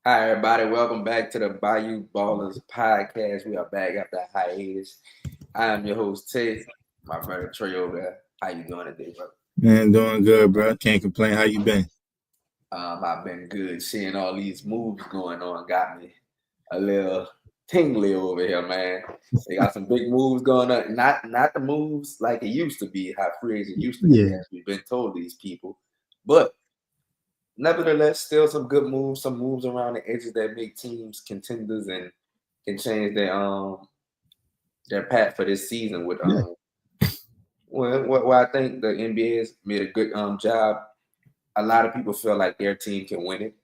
Hi, everybody. Welcome back to the Bayou Ballers podcast. We are back after a hiatus. I am your host, Ted. My brother Trey over there. How you doing today, brother? Man, doing good, bro. Can't complain. How you been? I've been good. Seeing all these moves going on got me a little tingly over here, man. They got some big moves going on. Not the moves like it used to be, how free agent used to be, Yeah, as we've been told these people. But nevertheless, still some good moves, some moves around the edges that make teams contenders and can change their path for this season with yeah. what I think the NBA has made a good job. A lot of people feel like their team can win it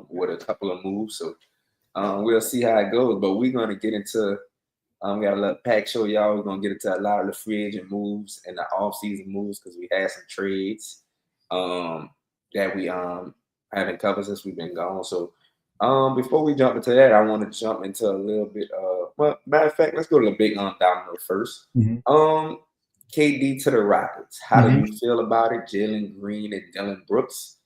with a couple of moves. So we'll see how it goes. But we're gonna get into we got a little pack show, y'all. We're gonna get into a lot of the free agent moves and the offseason moves because we had some trades that we haven't covered since we've been gone. So before we jump into that, I want to jump into a little bit well, matter of fact, let's go to the big domino first. hmm Um KD to the Rockets. How do hmm you feel about it? Jalen Green and Dylan Brooks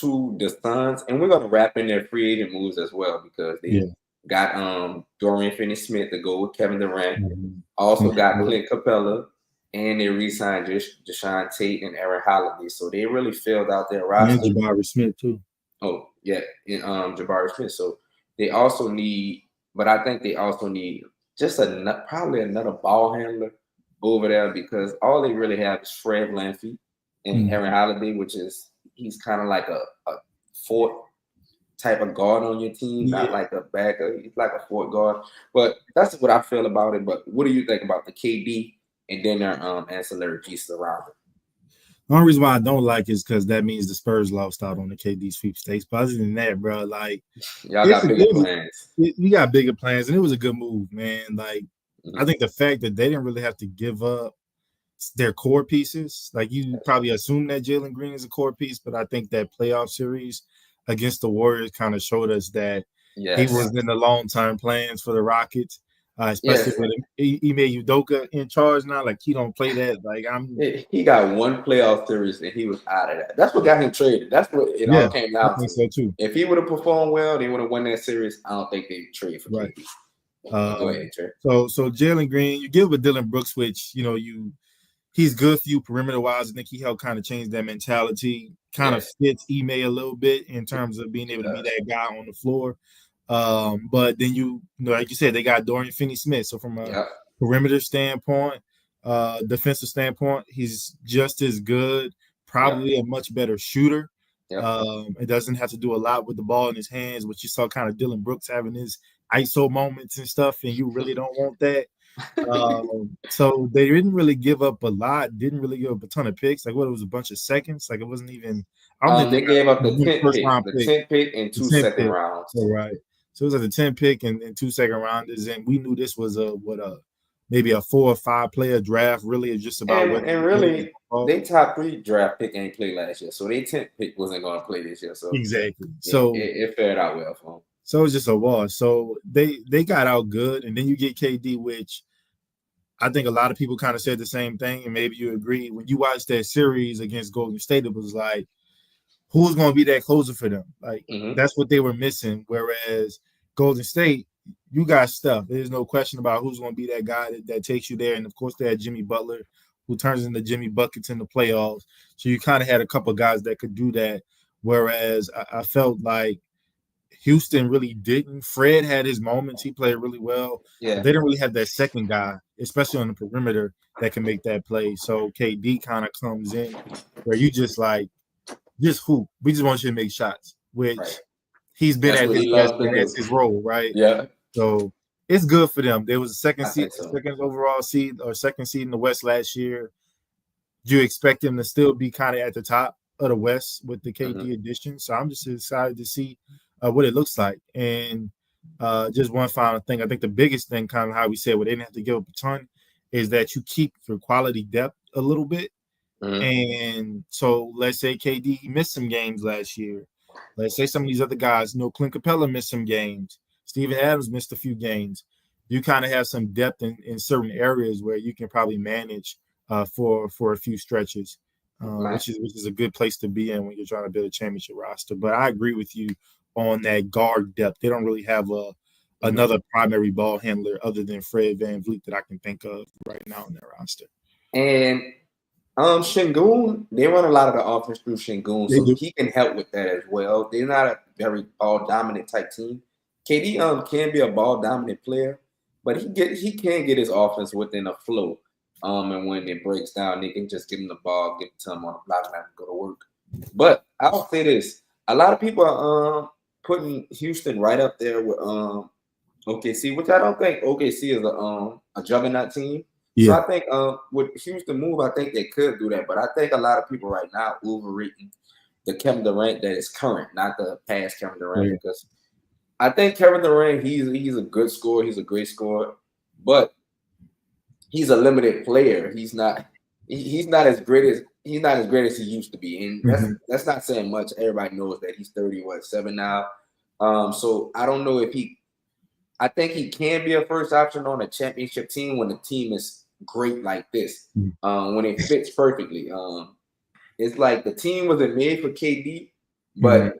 to the Suns. And we're gonna wrap in their free agent moves as well because they Yeah. got Dorian Finney-Smith to go with Kevin Durant. hmm Also got Yeah. Clint Capella, and they re-signed Deshaun Tate and Aaron Holiday. So they really filled out their And roster. Jabari Smith too. Oh, yeah, and Jabari Smith. So they also need, but I think they also need just probably another ball handler over there because all they really have is Fred Lamphy and Mhm. Aaron Holiday, which is he's kind of like a fourth type of guard on your team, not Yeah. like a backer. He's like a fourth guard. But that's what I feel about it. But what do you think about the KD and then their ancillary pieces around it? The only reason why I don't like is because that means the Spurs lost out on the KD sweepstakes. But other than that, bro, like Y'all it's got a, bigger it was, plans. we got bigger plans, and it was a good move, man. Like I Mm-hmm. think the fact that they didn't really have to give up their core pieces, like you That's probably assume that Jalen Green is a core piece, but I think that playoff series against the Warriors kind of showed us that he yes. was in the long term plans for the Rockets, especially Yes. with Ime Udoka in charge now. Like he don't play that. Like I'm, He got one playoff series and he was out of that. That's what got him traded. That's what it all yeah, came I down think to. so too. If he would have performed well, they would have won that series. I don't think they'd trade for Right. KD. But go Um, ahead, Trey. so Jalen Green, you give with Dylan Brooks, which he's good for you perimeter wise. I think he helped kind of change that mentality. Kind of Yes, fits Ime a little bit in it terms of being able to be does. that guy on the floor. But then like you said, they got Dorian Finney-Smith. So from a Yep, perimeter standpoint, defensive standpoint, he's just as good. yep, Probably a much better shooter. yep. It doesn't have to do a lot with the ball in his hands, which you saw kind of Dylan Brooks having his ISO moments and stuff, and you really don't want that. So they didn't really give up a lot, didn't really give up a ton of picks. Like what it was a bunch of seconds. Like it wasn't even I don't think they They got gave up the one 10th first pick, round the pick, 10th pick and the two 10th second pick. rounds. All right. So it was like a 10 pick and two second rounders. And we knew this was a maybe a 4 or 5 player draft. Really it's just about whether And where they really, fall. they top three draft pick ain't played last year, so they 10th pick wasn't going to play this year. So Exactly. it fared out well for them. So it's just a wash. So they got out good, and then you get KD, which I think a lot of people kind of said the same thing, and maybe you agree. When you watch that series against Golden State, it was like, who's going to be that closer for them? Like, Mm-hmm. that's what they were missing. Whereas Golden State, you got stuff. There's no question about who's going to be that guy that takes you there. And of course, they had Jimmy Butler, who turns into Jimmy Buckets in the playoffs. So you kind of had a couple of guys that could do that. Whereas I felt like Houston really didn't. Fred had his moments. He played really well, but Yeah, they didn't really have that second guy, especially on the perimeter, that can make that play. So KD kind of comes in where you just hoop. We just want you to make shots, right. which he's been That's at what his he best loves to when that's do. his role, right? Yeah, So it's good for them. There was a I think so. second overall seed or second seed in the West last year. Do you expect them to still be kind of at the top of the West with the Mm-hmm. KD addition? So I'm just excited to see what it looks like. And just one final thing, I think the biggest thing, kind of how we said, well, they didn't have to give up a ton, is that you keep your quality depth a little bit. Mm-hmm. And so let's say KD missed some games last year. Let's say some of these other guys, Clint Capella missed some games. Steven Adams missed a few games. You kind of have some depth in certain areas where you can probably manage for a few stretches, My which is a good place to be in when you're trying to build a championship roster. But I agree with you on that guard depth. They don't really have another primary ball handler other than Fred VanVleet that I can think of right now in their roster. And Şengün, they run a lot of the offense through Şengün, so he can help with that as well. They're not a very ball dominant type team. KD can be a ball dominant player, but he can get his offense within a flow. And when it breaks down, they can just give him the ball, give it to him on the block, and have to go to work. But I'll say this: a lot of people are putting Houston right up there with OKC, which I don't think OKC is a juggernaut team. Yeah. So I think with Houston move, I think they could do that. But I think a lot of people right now overrating the Kevin Durant that is current, not the past Kevin Durant, because I think Kevin Durant, he's a good scorer, he's a great scorer, but he's a limited player. He's not as great as he used to be. And that's not saying much. Everybody knows that he's 37 now. So I don't know if I think he can be a first option on a championship team when the team is great like this. When it fits perfectly. It's like the team wasn't made for KD, but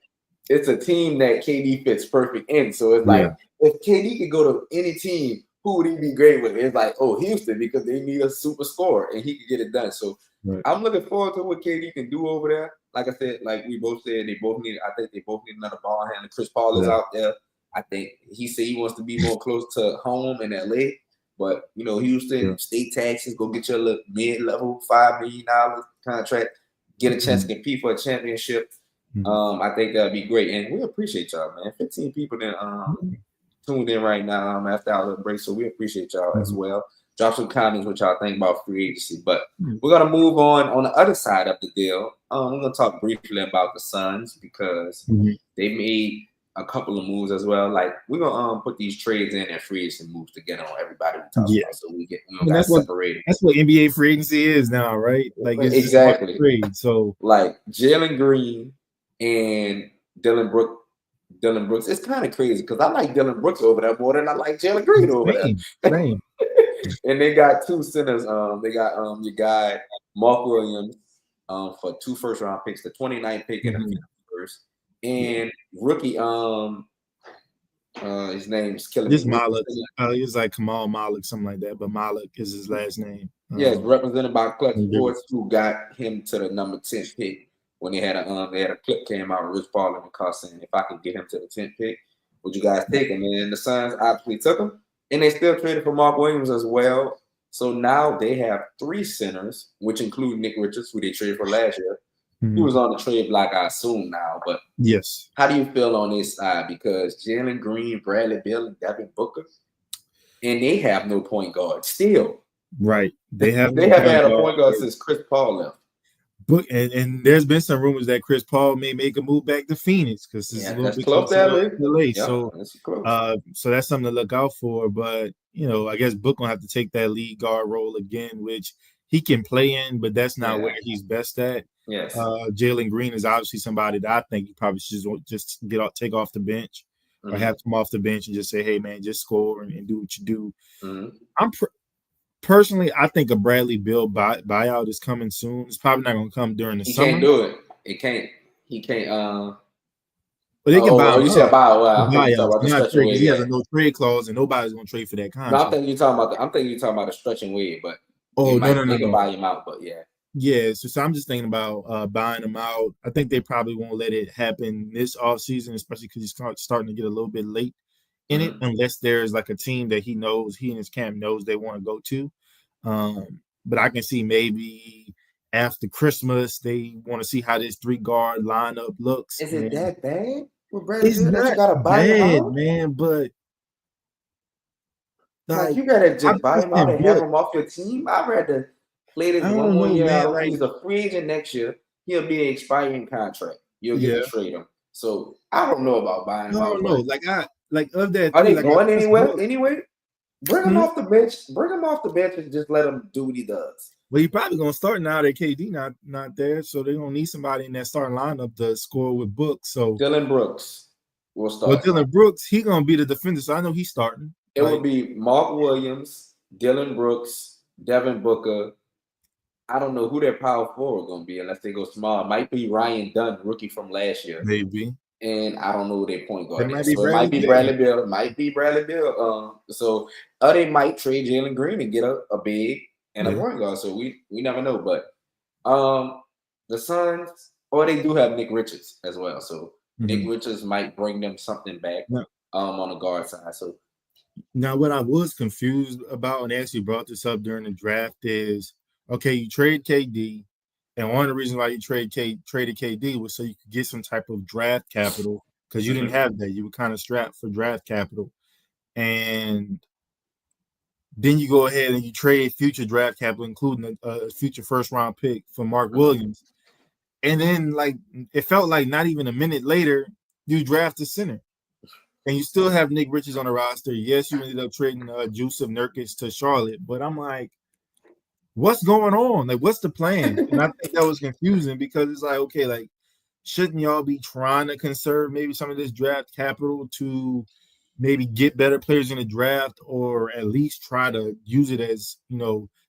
it's a team that KD fits perfect in. So it's like if KD could go to any team, who would he be great with? It's like, Houston, because they need a super scorer and he could get it done. So I'm looking forward to what KD can do over there. Like I said, like we both said, I think they both need another ball handler. Chris Paul is out there. I think he said he wants to be more close to home in LA. But Houston, state taxes, go get your little mid-level $5 million contract, get a chance to compete for a championship. I think that'd be great. And we appreciate y'all, man. 15 people that tuned in right now after our break. So we appreciate y'all as well. Drop some comments what y'all think about free agency. But we're gonna move on the other side of the deal. We're gonna talk briefly about the Suns because they made a couple of moves as well. Like we're gonna put these trades in and free agency moves together on everybody we talk about. So we don't got separated. That's what NBA free agency is now, right? Like it's exactly just trade. So like Jalen Green and Dylan Brooks. It's kind of crazy because I like Dylan Brooks over there more than I like Jalen Green over there. And they got two centers. They got your guy Mark Williams for 2 first-round picks, the 29th pick and the 51st, and rookie his name's killing me. Malik. It's like Kamal Malik, something like that, but Malik is his last name. It's represented by Clutch Sports, who got him to the number 10 pick. When they had a clip came out of Rich Paul in the car saying, if I can get him to the 10th pick, would you guys take him? And the Suns obviously took him. And they still traded for Mark Williams as well. So now they have 3 centers, which include Nick Richards, who they traded for last year. He was on the trade block, I assume, now. But how do you feel on this side? Because Jalen Green, Bradley Beal, and Devin Booker, and they have no point guard still. Right. They haven't had a point guard since Chris Paul left. But and there's been some rumors that Chris Paul may make a move back to Phoenix because it's a little bit close to LA. So that's something to look out for. But I guess Book gonna have to take that lead guard role again, which he can play in, but that's not where he's best at. Yes. Jalen Green is obviously somebody that I think you probably should just take off the bench or have him off the bench and just say, hey man, just score and do what you do. Personally, I think a Bradley Beal buyout is coming soon. It's probably not going to come during the summer. He can't do it. It can't. He can't. But they can buy him. You said buyout. Because he has a no trade clause, and nobody's going to trade for that contract. No, I'm thinking you're talking about a stretching wave, but no. Buy him out, but yeah. Yeah, so I'm just thinking about buying him out. I think they probably won't let it happen this offseason, especially because he's starting to get a little bit late in it, unless there's like a team that he and his camp knows they want to go to. But I can see maybe after Christmas they want to see how this 3-guard lineup looks. Is it that bad? It's not you gotta buy bad, man. But like you gotta just buy him out and have him off your team. I'd rather play this one more year. Man, he's a free agent next year. He'll be an expiring contract. You'll get to trade him. So I don't know about buying him out. No, like of that. Are they going anywhere? Anyway, bring him off the bench. Bring him off the bench and just let him do what he does. Well, he's probably gonna start now that KD not there, so they're gonna need somebody in that starting lineup to score with Book. So Dylan Brooks will start. Well, Dylan Brooks, he's gonna be the defender, so I know he's starting. It would be Mark Williams, Dylan Brooks, Devin Booker. I don't know who their power forward going to be unless they go small. It might be Ryan Dunn, rookie from last year. Maybe. and I don't know who their point It guard might is. be So it might Bradley be Beal. Bradley Bill. It might be Bradley Bill. Or they might trade Jalen Green and get a big and a Yeah. point guard. So we never know. But the Suns, or they do have Nick Richards as well. So Nick Mhm. Richards might bring them something back Now, on the guard side. So now, what I was confused about, and actually brought this up during the draft, is okay, you trade KD, and one of the reasons why you traded KD was so you could get some type of draft capital because you didn't mhm, have that. You were kind of strapped for draft capital, and then you go ahead and you trade future draft capital, including a future first round pick for Mark mhm. Williams. And then, like, it felt like not even a minute later, you draft a center. And you still have Nick Richards on the roster. Yes, you ended up trading Jusuf Nurkic to Charlotte, but I'm like, what's going on? Like, what's the plan? And I think that was confusing because it's like, okay, like, shouldn't y'all be trying to conserve maybe some of this draft capital to maybe get better players in the draft, or at least try to use it as,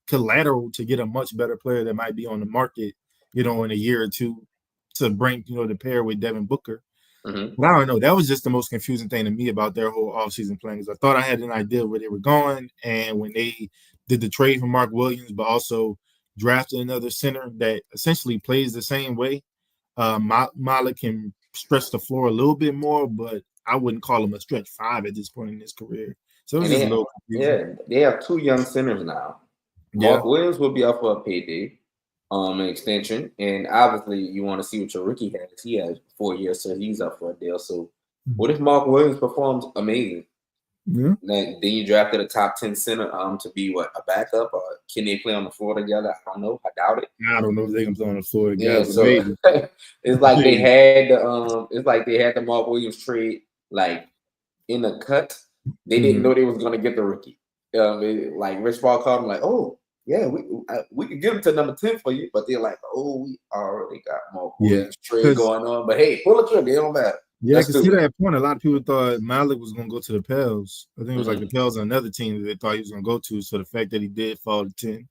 collateral to get a much better player that might be on the market, in a year or two to bring, to pair with Devin Booker. Mhm. But I don't know. That was just the most confusing thing to me about their whole offseason plan. Because I thought I had an idea where they were going, and when they did the trade for Mark Williams, but also drafted another center that essentially plays the same way. Malik can stretch the floor a little bit more, but I wouldn't call him a stretch five at this point in his career. So it was And just a little confusing. they have two young centers now. Yeah. Mark Williams will be up for a payday, an extension, and obviously you want to see what your rookie has. He has 4 years, so he's up for a deal. So, what if Mark Williams performs amazing? Yeah. Then you drafted a top 10 center to be what, a backup, or can they play on the floor together? I don't know. I doubt it. I don't know if they can play on the floor Yeah, together, but so maybe. it's like they Maybe. had the Mark Williams trade like in the cut. They didn't Mhm. know they was gonna get the rookie. Like Rich Paul called him like, oh yeah, we could give him to number 10 for you, but they're like, oh, we already got Mark Yeah. Williams trade Because going on. But hey, pull the trigger, it don't matter. yeah, I Let's can see do it. that point. A lot of people thought Malik was going to go to the Pels. I think it was like the Mhm. Pels and another team that they thought he was going to go to. So the fact that he did fall to 10,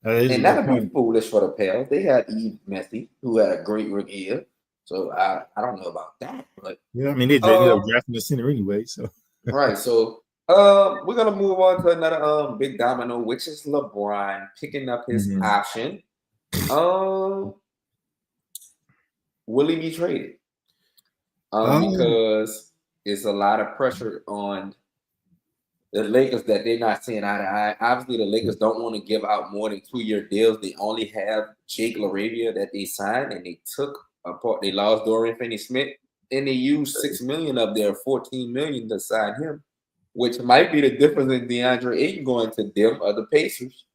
that is a And good that'd be point. foolish for the Pels. They had Eve Messi, who had a great rookie year. So I don't know about that, but Yeah, I mean, they ended up um drafting the center anyway. So right. So we're gonna move on to another big domino, which is LeBron picking up his Mhm. option. Um, will he be traded? um, Because it's a lot of pressure on the Lakers that they're not seeing eye to eye. Obviously, the Lakers don't want to give out more than 2 year deals. They only have Jake LaRavia that they signed, and they took apart. They lost Dorian Finney-Smith, and they used 6 million of their 14 million to sign him, which might be the difference in DeAndre Ayton going to them or the Pacers.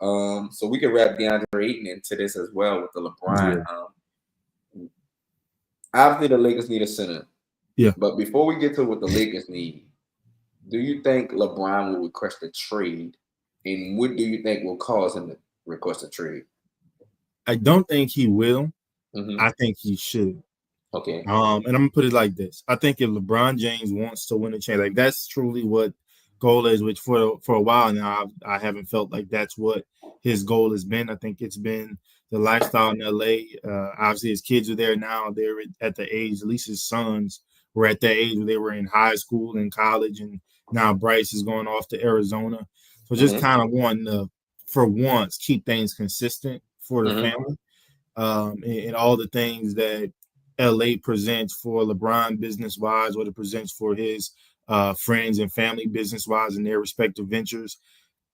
So we can wrap DeAndre Ayton into this as well with the LeBron. yeah, Obviously, the Lakers need a center, yeah. but before we get to what the Lakers need, do you think LeBron will request a trade? And what do you think will cause him to request a trade? I don't think he will. Hmm. I think he should. Okay. And I'm gonna put it like this: I think if LeBron James wants to win a championship, like that's truly what goal is. Which for a while now, I haven't felt like that's what his goal has been. I think it's been the lifestyle in LA. Obviously, his kids are there now. They're at the age, at least his sons were at that age where they were in high school and college, and now Bryce is going off to Arizona. So just Hmm. kind of wanting to, for once, keep things consistent for the Hmm. family, and all the things that LA presents for LeBron business wise, what it presents for his friends and family business wise in their respective ventures.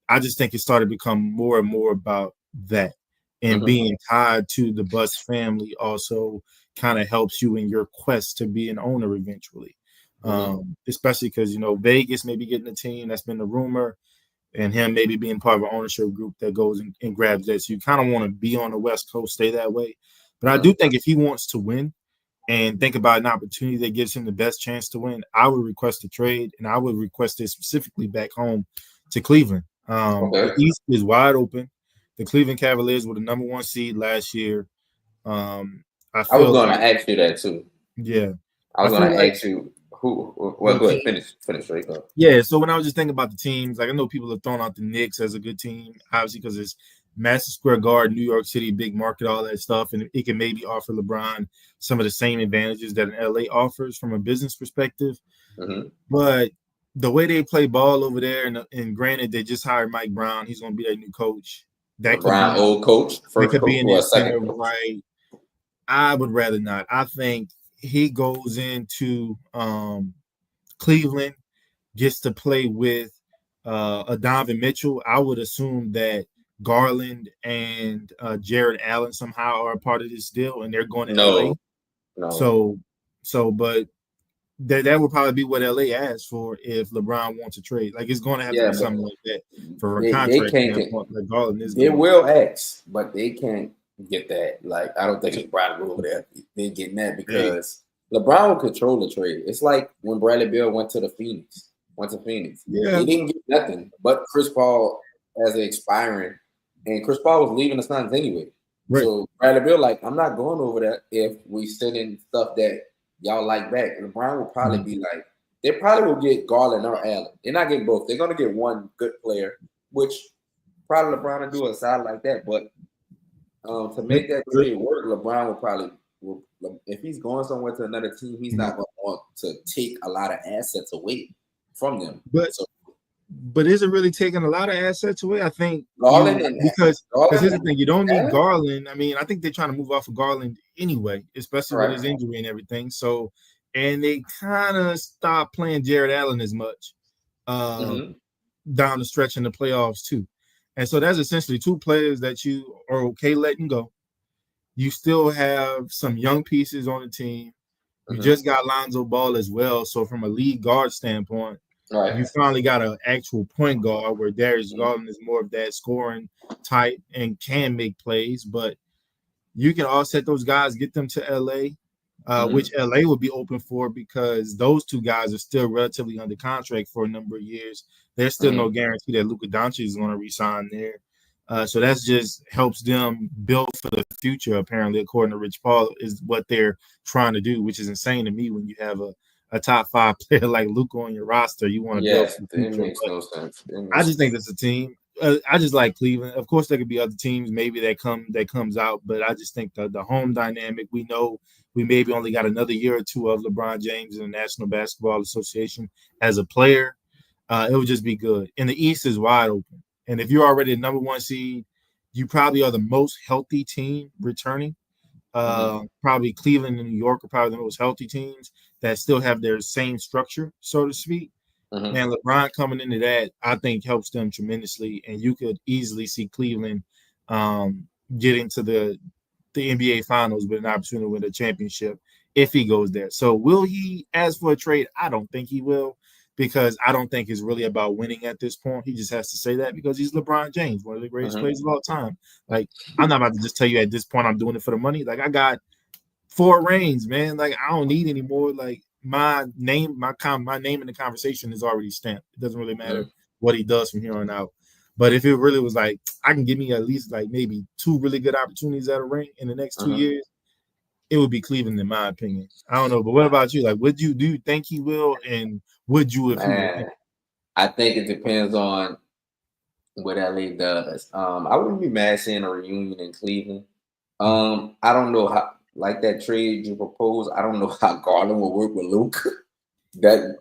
I just think it started to become more and more about that. And Hmm. being tied to the Bus family also kind of helps you in your quest to be an owner eventually. Hmm. Especially because, Vegas may be getting a team. That's been the rumor, and him maybe being part of an ownership group that goes and grabs that. So you kind of want to be on the West Coast, stay that way. But I do think if he wants to win, and think about an opportunity that gives him the best chance to win, I would request a trade, and I would request it specifically back home to Cleveland. The Okay. East is wide open. The Cleveland Cavaliers were the number one seed last year. I I was feel going like, to ask you that too. yeah, I I was going feel to like ask you who. Well, the go ahead. team. Finish. Right. Go. Yeah, so when I was just thinking about the teams, like I know people have thrown out the Knicks as a good team, obviously because it's Madison Square Garden, New York City, big market, all that stuff, and it can maybe offer LeBron some of the same advantages that an LA offers from a business perspective. Mm-hmm. But the way they play ball over there, and granted, they just hired Mike Brown. He's going to be their new coach. That could LeBron, be old coach, that first could be coach, an or a second incentive, coach? right? I would rather not. I think he goes into Cleveland, gets to play with Donovan Mitchell. I would assume that Garland and Jared Allen somehow are a part of this deal, and they're going to LA. No, no. So, but that would probably be what LA asks for if LeBron wants to trade. Like it's going to have to Yeah, be but something like that for a they contract can't get. standpoint. Like Garland is They going. will ask, but they can't get that. Like I don't think LeBron will over there. They're getting that Hey, because LeBron will control the trade. It's like when Bradley Beal went to Phoenix. yeah, He didn't get nothing but Chris Paul as an expiring, and Chris Paul was leaving the Suns anyway. right. So Bradley Beal, like, I'm not going over there if we send in stuff that y'all like back. LeBron will probably be like, they probably will get Garland or Allen. They're not getting both. They're gonna get one good player, which probably LeBron will do a side like that. But to make that trade work, LeBron will probably, if he's going somewhere to another team, he's not going to want to take a lot of assets away from them. But So is it really taking a lot of assets away? I think Garland and because here's the Garland thing, you don't need and Garland. I mean, I think they're trying to move off of Garland anyway, especially with right. his injury and everything. So, and they kind of stopped playing Jared Allen as much down the stretch in the playoffs too. And so that's essentially two players that you are okay letting go. You still have some young pieces on the team. You just got Lonzo Ball as well. So from a lead guard standpoint, Right. you finally got an actual point guard where Darius Garland is more of that scoring type and can make plays. But you can offset those guys, get them to LA, which LA would be open for because those two guys are still relatively under contract for a number of years. There's still no guarantee that Luka Doncic is going to resign there. So that's just helps them build for the future, apparently, according to Rich Paul, is what they're trying to do, which is insane to me when you have a top 5 player like Luka on your roster. You want to build for the It future. makes no sense. I just think that's a team. I just like Cleveland. Of course, there could be other teams maybe that comes out, but I just think the home dynamic. We know we maybe only got another year or two of LeBron James in the National Basketball Association as a player. It would just be good. And the East is wide open. And if you're already the number 1 seed, you probably are the most healthy team returning. Probably Cleveland and New York are probably the most healthy teams that still have their same structure, so to speak. And LeBron coming into that, I think, helps them tremendously. And you could easily see Cleveland get into the NBA Finals with an opportunity to win a championship if he goes there. So will he ask for a trade? I don't think he will, because I don't think it's really about winning at this point. He just has to say that because he's LeBron James, one of the greatest players of all time. Like, I'm not about to just tell you at this point I'm doing it for the money. Like, I got 4 rings, man. Like, I don't need any more. Like, my name in the conversation is already stamped. It doesn't really matter what he does from here on out. But if it really was like, I can give me at least like maybe 2 really good opportunities at a ring in the next 2 years, it would be Cleveland, in my opinion. I don't know, but what about you? Like, do you think he will, and would you if he will? I think it depends on what LA does. I wouldn't be mad seeing a reunion in Cleveland. I don't know how, like that trade you proposed. I don't know how Garland will work with Luke. that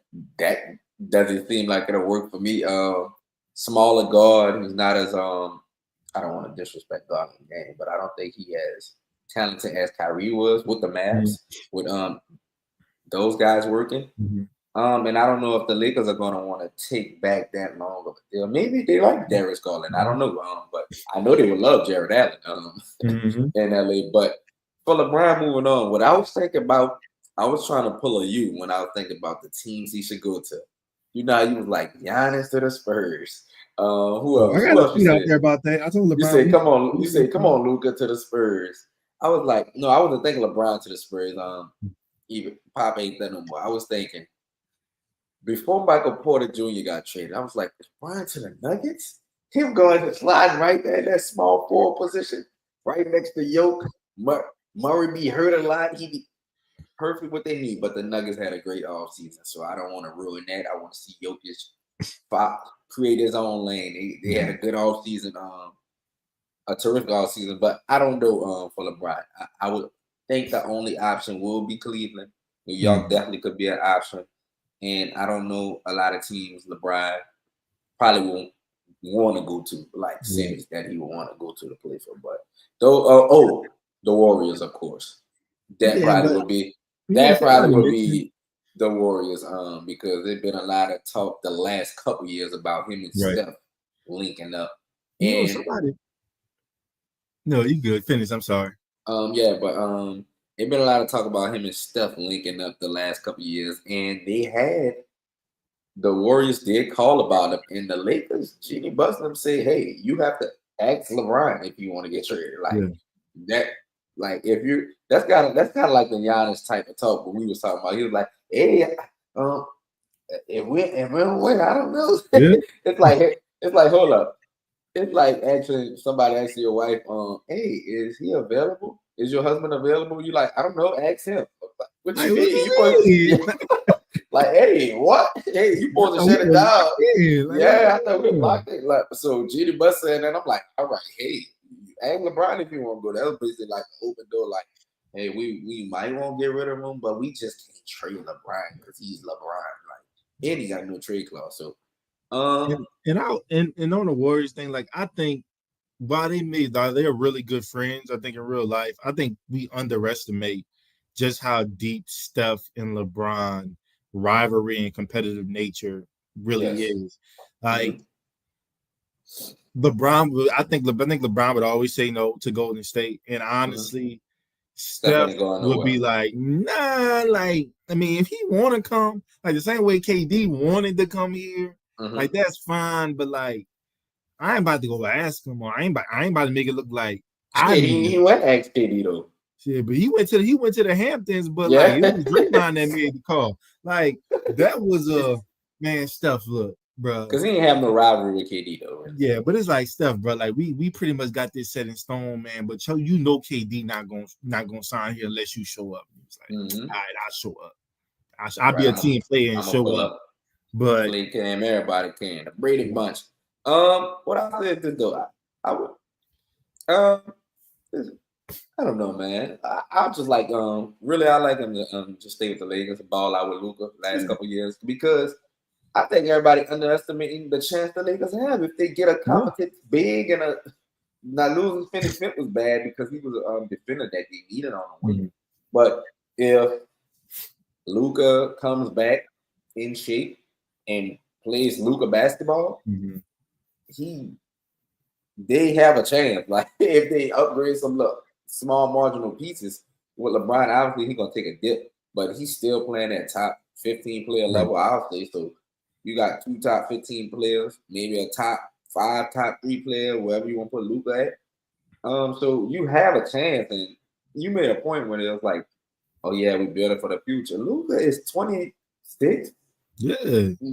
doesn't seem like it'll work for me. Smaller guard who's not as I don't want to disrespect Garland game, but I don't think he as talented as Kyrie was with the Mavs with those guys working. And I don't know if the Lakers are going to want to take back that long of a deal. Maybe they like Darius Garland. I don't know. But I know they would love Jared Allen in LA. But for LeBron moving on, what I was thinking about, I was trying to pull a U when I was thinking about the teams he should go to. You know, he was like Giannis to the Spurs. Who else? I got a tweet out there about that. I told LeBron. You said, "Come on," you said, "Come on, Luka to the Spurs." I was like, no, I wasn't thinking LeBron to the Spurs. Even Pop ain't that no more. I was thinking before Michael Porter Jr. got traded, I was like, LeBron to the Nuggets? Him going to slide right there in that small forward position, right next to Yoke. Murray be hurt a lot. He be perfect what they need, but the Nuggets had a great offseason, so I don't want to ruin that. I want to see Jokic create his own lane. They had a good offseason. a terrific all season. But I don't know for LeBron. I would think the only option will be Cleveland. New York Mhm. definitely could be an option. And I don't know a lot of teams LeBron probably won't want to go to, like Yeah. cities that he would want to go to play for. But though, the Warriors, of course, that Yeah, probably but would be you know that probably somebody would mentioned be the Warriors, because there's been a lot of talk the last couple years about him and right. Steph linking up, You know and somebody. No, you good. Finish. I'm sorry. yeah, but there's been a lot of talk about him and Steph linking up the last couple years, and the Warriors did call about him, and the Lakers, Jimmy Butler said, "Hey, you have to ask LeBron if you want to get traded." Like Yeah. that, like if you that's kind of like the Giannis type of talk. But we was talking about, he was like, "Hey, um, if we don't win, I don't know." Yeah. It's like hold up. It's like actually somebody asks your wife, "Hey, is he available? Is your husband available?" You like, I don't know. Ask him. What Like you what mean? You you supposed mean? like, hey, what? Hey, you I supposed to thought we shut it was down. locked in. Like what's Yeah, I thought going we were on? locked in. Like, so Genie Bus said, and I'm like, all right, hey, ask LeBron if you want to go. That was basically like an open door, like, hey, we might want to get rid of him, but we just can't trade LeBron because he's LeBron. Like, and he got no trade clause. So, um, And on the Warriors thing, like I think while they're really good friends, I think in real life, I think we underestimate just how deep Steph and LeBron rivalry and competitive nature really yes. is. Like Mm-hmm. I think LeBron would always say no to Golden State, and Mm-hmm. honestly, Steph Steph ain't going would nowhere. be like, nah. Like I mean, if he want to come, like the same way KD wanted to come here, like Mm-hmm. that's fine. But like, I ain't about to go ask him, or I ain't about to make it look like I Shit, need he him. went ex KD though. Shit, but he went to the Hamptons, but like Yeah. it was Draymond that made the call. Like that was a man stuff. Look, bro. Because he didn't have no rivalry with KD though, really. Yeah, but it's like stuff, bro. Like we pretty much got this set in stone, man. But KD not gonna sign here unless you show up. It's like, Mm-hmm. all right, I'll show up. I'll All be right, a team player and I'm gonna show pull up. up. But Clay can, everybody can. The Brady yeah, Bunch. What I said this though, I would this- I don't know, man. I just like really I like him to just stay with the Lakers and ball out with Luca last couple years because I think everybody underestimating the chance the Lakers have if they get a yeah. competent big and a not losing Finney Smith was bad because he was a defender that they needed on the wing. Mhm. But if Luca comes back in shape and plays Luca basketball, Mhm. he they have a chance. Like if they upgrade some small marginal pieces with LeBron, obviously he's gonna take a dip, but he's still playing at top 15 player Right. level, obviously. So you got two top 15 players, maybe a top five, top three player, wherever you want to put Luca at. So you have a chance, and you made a point when it was like, oh yeah, we build it for the future. Luca is 26. Yeah.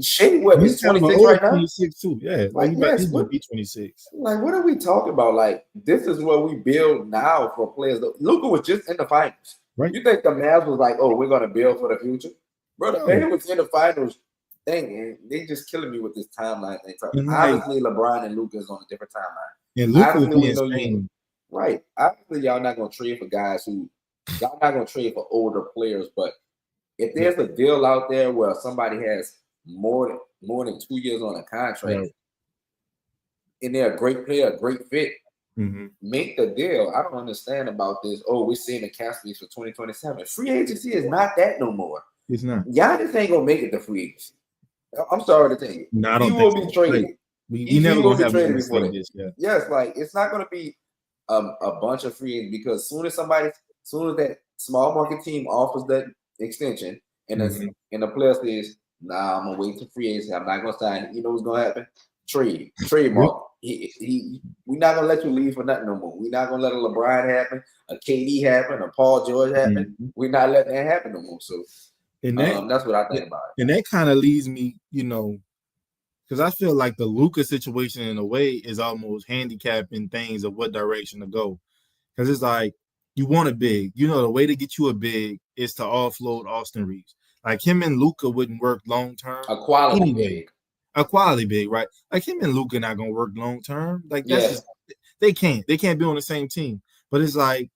Shea what He's is kind of an 26 older right now? 26 too. Yeah. Like Like yes, he's about to what be 26. like what are we talking about? Like this is what we build now for players. Luca was just in the finals. Right? You think the Mavs was like, oh, we're gonna build for the future, bro? The No. man was in the finals thing, and they just killing me with this timeline thing. So And like obviously, LeBron and Luca is on a different timeline. and Luca would Obviously, be we know you insane. right. Obviously, y'all not gonna trade for guys who y'all not gonna trade for older players, but if Yeah. there's a deal out there where somebody has more than 2 years on a contract Right. and they're a great player, a great fit, Mm-hmm. make the deal. I don't understand about this. Oh, we're seeing the cap space for 2027. Free agency is not that no more. It's not. Giannis ain't gonna make it to free agency. I'm sorry to tell you. No, I He don't think will so. be Like traded. we He never will gonna be have nothing traded the before same that. this year. Yes, like it's not gonna be a bunch of free agents because soon as that small market team offers that extension Mm-hmm. and the player says, nah, I'm gonna wait till free agency. I'm not gonna sign it. You know what's gonna happen? Trademark. We're not gonna let you leave for nothing no more. We're not gonna let a LeBron happen, a KD happen, a Paul George happen. Mm-hmm. We're not letting that happen no more. So And that that's what I think about and that kind of leads me, because I feel like the Luca situation in a way is almost handicapping things of what direction to go. Because it's like you want a big, the way to get you a big is to offload Austin Reeves. Like him and Luca wouldn't work long term it. A quality anyway. big. A quality big, right? Like him and Luca not gonna work long term. Like that's Yeah. just They can't be on the same team. But it's like,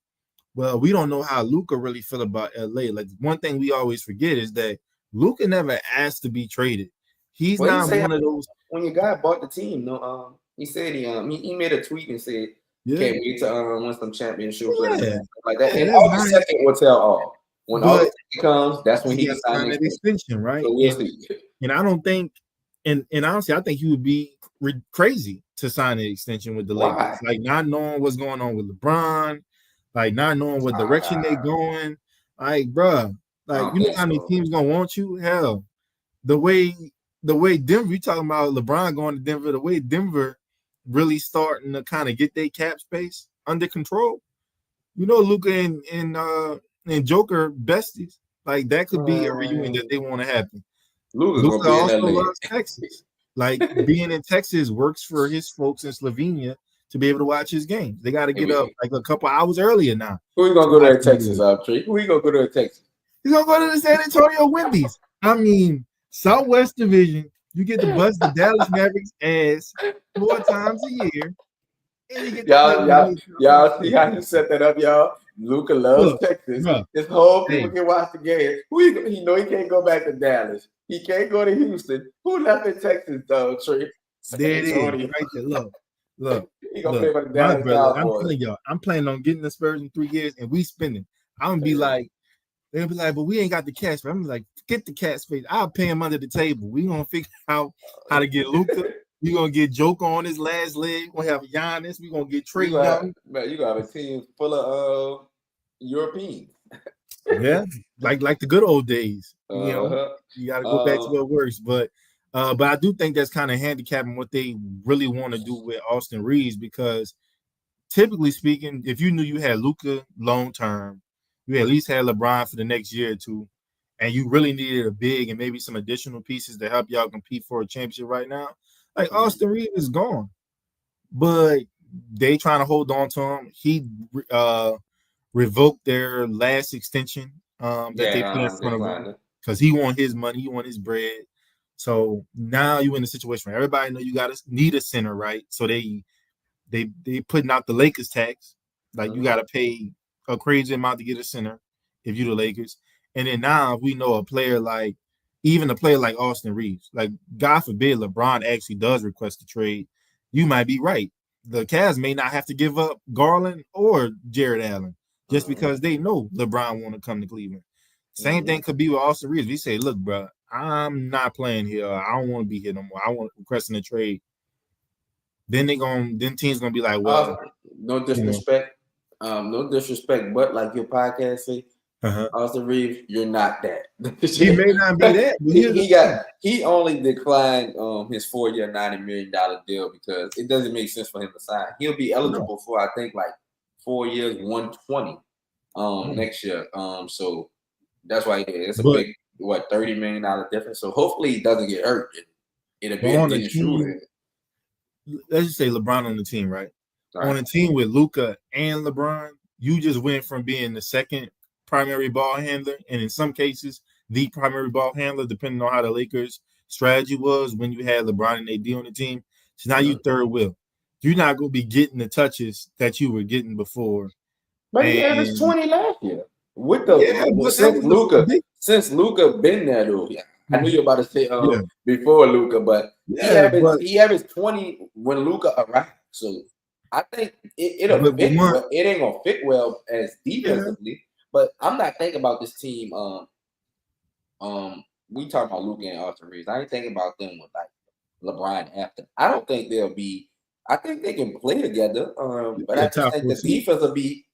well, we don't know how Luka really feel about LA. Like one thing we always forget is that Luka never asked to be traded. He's Well, he not said one of those. when your guy bought the team, no, he said he made a tweet and said Yeah, can't wait to win some championships yeah, like that. yeah. And That's August nice. 2nd will tell all. When But August 2nd comes, that's when he he got can to sign sign the that extension. extension, right? So we'll see. And I don't think, and honestly, I think he would be crazy to sign an extension with the Why? Lakers, like not knowing what's going on with LeBron, like not knowing what direction they're going. Like, bruh, I like don't you know think how many so. teams gonna want you? Hell, the way Denver, you talking about LeBron going to Denver, the way Denver really starting to kind of get their cap space under control. You know, Luka and Joker besties. Like that could be a reunion that they want to happen. Luka's gonna Luka be in also LA. loves Texas. Like being in Texas works for his folks in Slovenia to be able to watch his games. They got to get up like a couple hours earlier now. Who you gonna go to Texas, Trey? Who you gonna go to Texas? He's gonna go to the San Antonio Wendy's. I mean, Southwest Division. You get to bust the Dallas Mavericks ass 4 times a year, and you get y'all see how you set that up, y'all. Luka loves Texas. Bruh, His whole people can watch the game. He know he can't go back to Dallas. He can't go to Houston. Who left in Texas, though, Trey? There it is, right there. Look. He gonna play for the My Dallas brother, I'm Cowboys. telling y'all, I'm planning on getting the Spurs in 3 years, and we spending. I'm gonna be like, they'll be like, but we ain't got the cash. I'm like, get the cat space. I'll pay him under the table. We gonna figure out how to get Luka. We gonna get Joker on his last leg. We gonna have Giannis. We gonna get Trey Young. Man, you got a team full of Europeans. Yeah, like the good old days. You know, you got to go back to what works. But I do think that's kind of handicapping what they really want to do with Austin Reeves, because typically speaking, if you knew you had Luka long term, you at least had LeBron for the next year or two, and you really needed a big and maybe some additional pieces to help y'all compete for a championship right now, like Austin Reeves is gone. But they trying to hold on to him. He revoked their last extension that they put in front of him because he want his money, he want his bread. So now you in a situation where everybody know you need a center, right? So they putting out the Lakers tax, like you got to pay a crazy amount to get a center if you the Lakers. And then now we know a player like Austin Reeves, like God forbid LeBron actually does request a trade, you might be right. The Cavs may not have to give up Garland or Jared Allen just because they know LeBron want to come to Cleveland. Same thing could be with Austin Reeves. We say, look, bro, I'm not playing here. I don't want to be here no more. I want requesting a trade. Then teams gonna be like, well, no disrespect, but like your podcast say, Austin Reeves, you're not that. He may not be that. He only declined his 4-year $90 million deal because it doesn't make sense for him to sign. He'll be eligible for I think like 4 years, 120 next year. So that's why it's a big $30 million difference. So hopefully he doesn't get hurt. It'll be a big shooter. Let's just say LeBron on the team, right? On a team with Luka and LeBron, you just went from being the second primary ball handler, and in some cases, the primary ball handler, depending on how the Lakers' strategy was when you had LeBron and AD on the team. So now you third wheel. You're not going to be getting the touches that you were getting before. But he averaged 20 last year. Since Luka been there, though. Yeah. I knew you were about to say before Luka, but he averaged 20 when Luka arrived. So I think it'll fit well. It ain't gonna fit well as defensively, but I'm not thinking about this team. We talking about Luka and Austin Reeves. I ain't thinking about them with like LeBron after. I don't think they'll be. I think they can play together. But I just think the defense will be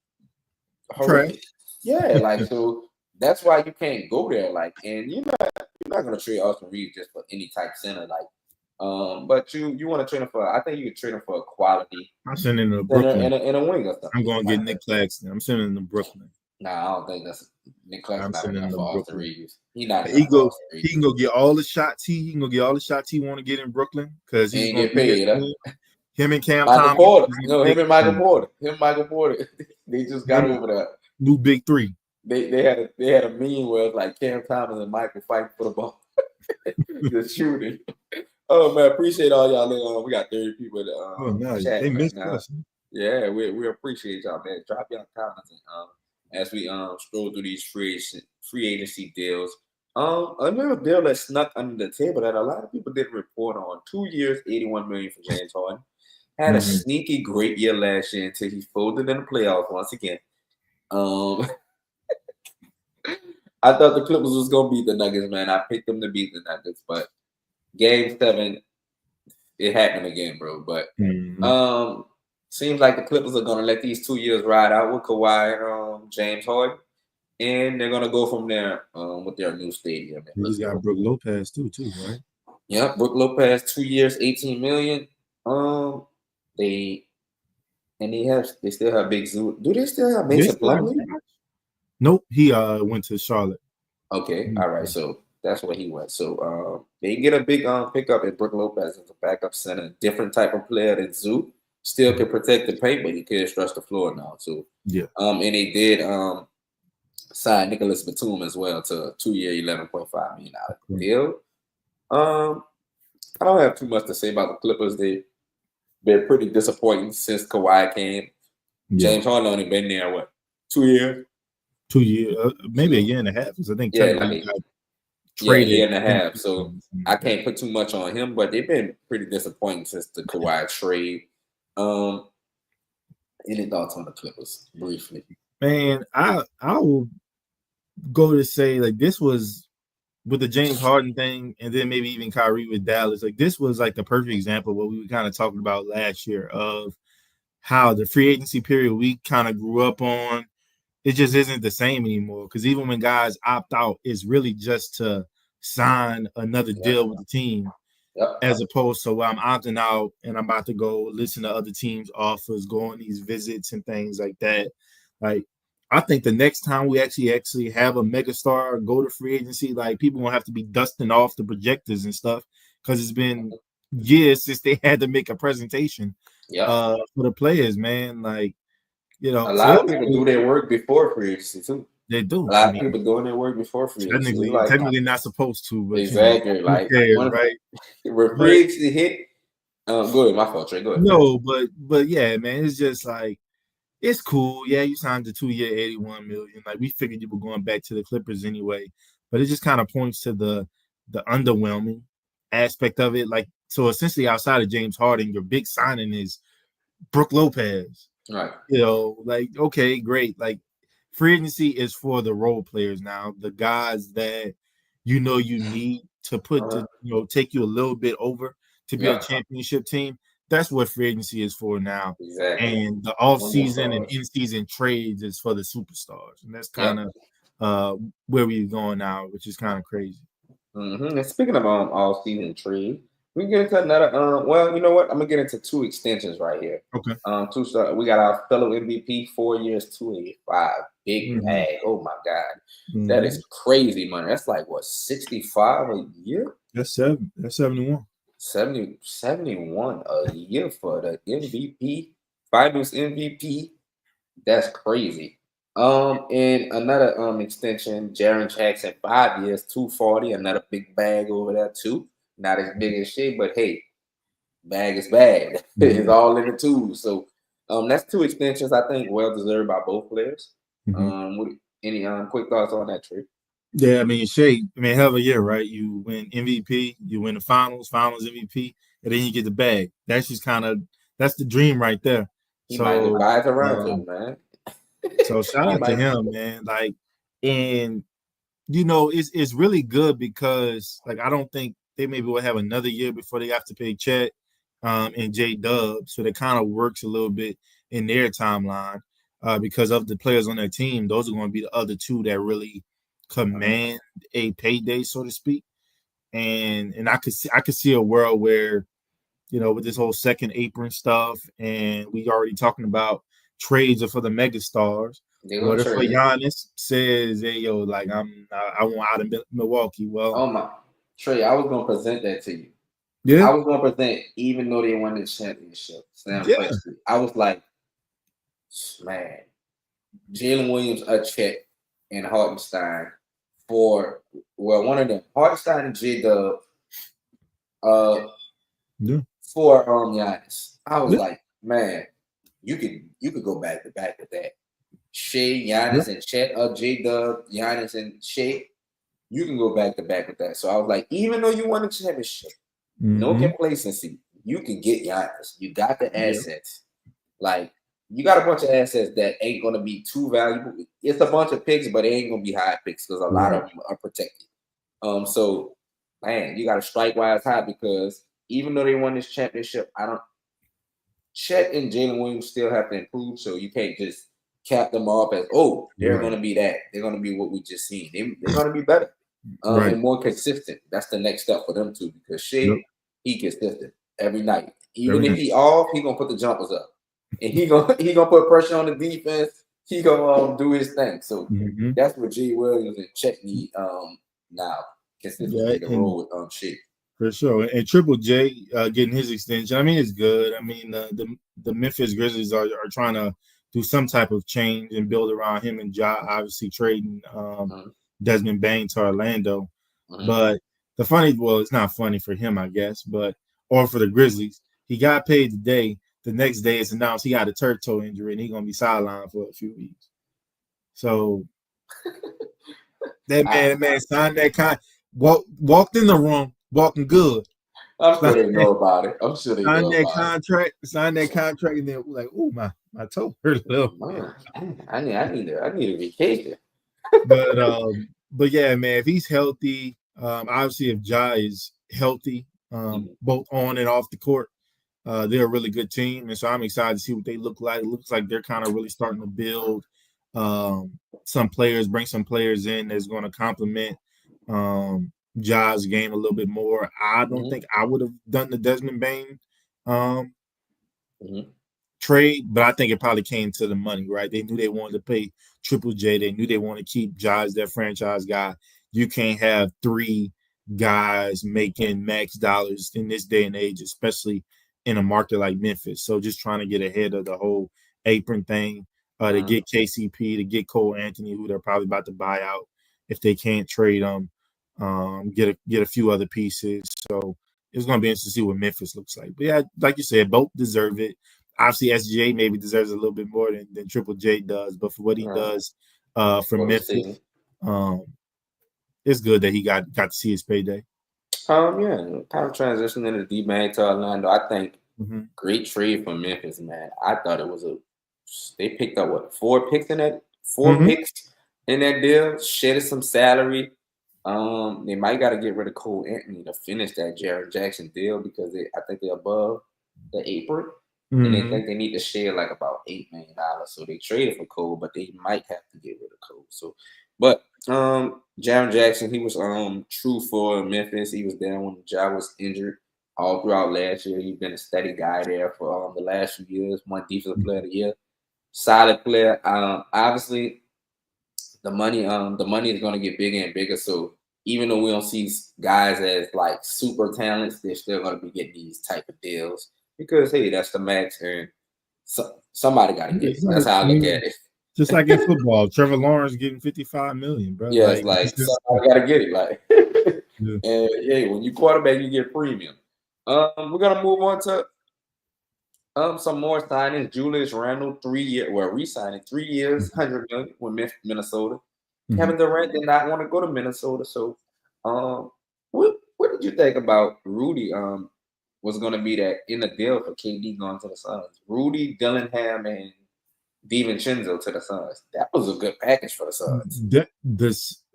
horrific. Yeah, like so. That's why you can't go there. Like, and you're not gonna trade Austin Reeves just for any type center. Like, but you want to trade him for. I think you could trade him for a quality. I'm sending him to Brooklyn and a wing or something. I'm gonna get Nick Claxton. I'm sending him to Brooklyn. Nah, I don't think that's Nick Claxton. I'm sending him to Austin Reeves. He can go get all the shots he can go get all the shots he want to get in Brooklyn because he's gonna get paid. Him and Cam Michael Thomas. Porter. Him and Michael Porter. They just got over that. New big three. They had a meme where it was like Cam Thomas and Michael fighting for the ball. The shooting. Oh man, appreciate all y'all. We got 30 people. They missed us. Yeah, we appreciate y'all, man. Drop y'all comments and, as we stroll through these free agency deals. Another deal that snuck under the table that a lot of people didn't report on. 2 years, 81 million for James Harden. Had a Mhm. sneaky great year last year until he folded in the playoffs once again. Um, I thought the Clippers was gonna beat the Nuggets, man. I picked them to beat the Nuggets, but Game 7, it happened again, bro. But Mhm. um, seems like the Clippers are gonna let these 2 years ride out with Kawhi and James Harden, and they're gonna go from there with their new stadium. And He just looking, got Brook Lopez too, right? yeah, Brook Lopez, 2 years, 18 million. They they still have Big Zoo. Do they still have They Mason still have Plumlee? Nope, he went to Charlotte. Okay, all right. Mhm. So that's where he went. So they get a big pickup in Brook Lopez as a backup center, different type of player than Zoo. Still can protect the paint, but he can stretch the floor now. So Yeah. and they did sign Nicholas Batum as well to a 2 year, $11.5 million Right. deal. Um, I don't have too much to say about the Clippers. They've been pretty disappointing since Kawhi came. Yeah. James Harden only been there what 2 years? 2 years, maybe a Two, year and a half. Because I think yeah, technically he got yeah, a traded year and a in half. the So season, something I like that. can't put too much on him, but they've been pretty disappointing since the Kawhi trade. Um, any thoughts on the Clippers briefly? Man, I will go to say like this was with the James Harden thing, and then maybe even Kyrie with Dallas. Like this was like the perfect example of what we were kind of talking about last year of how the free agency period we kind of grew up on, it just isn't the same anymore. Because even when guys opt out, it's really just to sign another Yep, deal with the team, yep, as opposed to well, I'm opting out and I'm about to go listen to other teams' offers, go on these visits and things like that. Like, I think the next time we actually have a megastar go to free agency, like people won't have to be dusting off the projectors and stuff because it's been years since they had to make a presentation yep. for the players, man. Like, A so lot of people do their work before free agency too. they A do. I lot of mean, people doing their work before free agency. It's like technically not supposed to, but exactly who like cares, one right? when But free agency hit. Go ahead, my fault, Trey. Go ahead, finish. no, but yeah, man, it's just like it's cool. Yeah, you signed the 2 year 81 million. Like we figured you were going back to the Clippers anyway. But it just kind of points to the underwhelming aspect of it. Like so essentially outside of James Harden, your big signing is Brook Lopez. Right. Like okay, great. Like free agency is for the role players now, the guys that you need to put Uh-huh. to take you a little bit over to be a Yep. championship team. That's what free agency is for now. Exactly. And the off One more season and stars. in season trades is for the superstars, and that's kind Yep. of where we're going now, which is kind of crazy. And speaking of all season trade, we get into another. Well, you know what? I'm gonna get into two extensions right here. Okay. Two star. We got our fellow MVP, 4 years, 285, big Mm-hmm. bag. Oh my god, that Mm-hmm. is crazy money. That's like what 65 a year, That's seven. That's 71. 71 a year for the MVP, Finals MVP. That's crazy. And another extension, Jaron Jackson, 5 years, 240, another big bag over there too. Not as big as shit, but hey, bag is bag. It's Mm-hmm. all in the tools. So that's two extensions I think well deserved by both players. Mm-hmm. What, any quick thoughts on that trade? Yeah, I mean, Shea, I mean, hell of a year, right? You win MVP, you win the finals MVP, and then you get the bag. That's just kind of that's the dream right there. He might just So, buy it around uh, too, man. so shout He out to might. him, man. Like, and it's really good because like I don't think they maybe will have another year before they have to pay Chet and J Dub. So that kind of works a little bit in their timeline because of the players on their team. Those are going to be the other two that really command a payday, so to speak. And I could see a world where with this whole second apron stuff, and we already talking about trades are for the mega stars. They're gonna What if a trade. Giannis says, "Hey, yo, like I want out of Milwaukee"? Well, Oh my, Trey, I was gonna present that to you. yeah, I was gonna present, even though they won the championship, Sam yeah, Presti. I was like, man, Jalen Williams, a check, and Hartenstein for one of them, Hartenstein and J Dub, uh, yeah, for Giannis. I was yeah, like, man, you could go back to back with that. Shea, Giannis, Yep. and Chet, J Dub, Giannis, and Shea. You can go back to back with that. So I was like, even though you won a championship, no Mm-hmm. complacency. You can get Giannis. You got the Yep. assets. Like you got a bunch of assets that ain't gonna be too valuable. It's a bunch of picks, but it ain't gonna be high picks because a lot Right. of them are protected. So man, you got to strike while it's hot because even though they won this championship, I don't. Chet and Jalen Williams still have to improve, so you can't just cap them off as they're Right. gonna be that. They're gonna be what we just seen. They're gonna be better. Right. And more consistent. That's the next step for them too. Because Yep. Shea, he consistent every night. Every Even if night. he off, he gonna put the jumpers up, and he gonna put pressure on the defense. He gonna do his thing. So Mm-hmm. that's what G Williams and Chet need now Yeah, consistency to and roll with Shea. for sure. And Triple J getting his extension. I mean, it's good. I mean, the Memphis Grizzlies are trying to do some type of change and build around him and Ja. Obviously, trading Mhm, Desmond Bain to Orlando. mhm. But well, it's not funny for him, I guess, or for the Grizzlies. He got paid today. The next day, it's announced he got a turf toe injury and he's gonna be sidelined for a few weeks. So that man signed that walked in the room, walking good. I'm sure they know about it. I'm sure they Signed know that about it. contract, and then like, oh my toe hurt a little bit. Man, I need a vacation. But yeah, man, if he's healthy, obviously if Ja is healthy, Mhm, both on and off the court, they're a really good team, and so I'm excited to see what they look like. It looks like they're kind of really starting to build some players, bring some players in that's going to complement Ja's game a little bit more. I don't mhm, think I would have done the Desmond Bain um, mhm, trade, but I think it probably came to the money, right? They knew they wanted to pay Triple J. They knew they wanted to keep Ja as their franchise guy. You can't have three guys making max dollars in this day and age, especially in a market like Memphis. So just trying to get ahead of the whole apron thing, to mhm. get KCP, to get Cole Anthony, who they're probably about to buy out if they can't trade them. Get a few other pieces. So it's going to be interesting to see what Memphis looks like. But yeah, like you said, both deserve it. Obviously, SGA maybe deserves a little bit more than Triple J does, but for what he Right. does for For the season. Memphis, um, it's good that he got to see his payday. Yeah, kind of transitioning to D-Man to Orlando. I think Mm-hmm. great trade for Memphis, man. I thought it was they picked up what four Mm-hmm. picks in that deal, shedded some salary. They might got to get rid of Cole Anthony to finish that Jared Jackson deal because I think they're above the apron, and they Mm-hmm. think they need to share like about $8 million. So they traded for Cole, but they might have to get rid of Cole. So, but Jaron Jackson, he was true for Memphis. He was there when Ja was injured all throughout last year. He's been a steady guy there for the last few years. One defensive player of the year, solid player. Obviously the money is going to get bigger and bigger. So even though we don't see guys as like super talents, they're still going to be getting these type of deals because hey, that's the max, and somebody got to get it. It's That's like, how I I look mean, at it. just like in football, Trevor Lawrence getting $55 million, bro. Yeah, it's Like, like it's just, somebody got to get it. Like, yeah. and yeah, when you quarterback, you get premium. We're gonna move on to some more signings. Julius Randle, 3 year, well, re-signing 3 years, Mm-hmm. 100 million with Minnesota. Mm-hmm. Kevin Durant did not want to go to Minnesota. So, what did you think about Rudy? Was going to be that in the deal for KD going to the Suns? Rudy, Dillingham, and DiVincenzo to the Suns. That was a good package for the Suns. That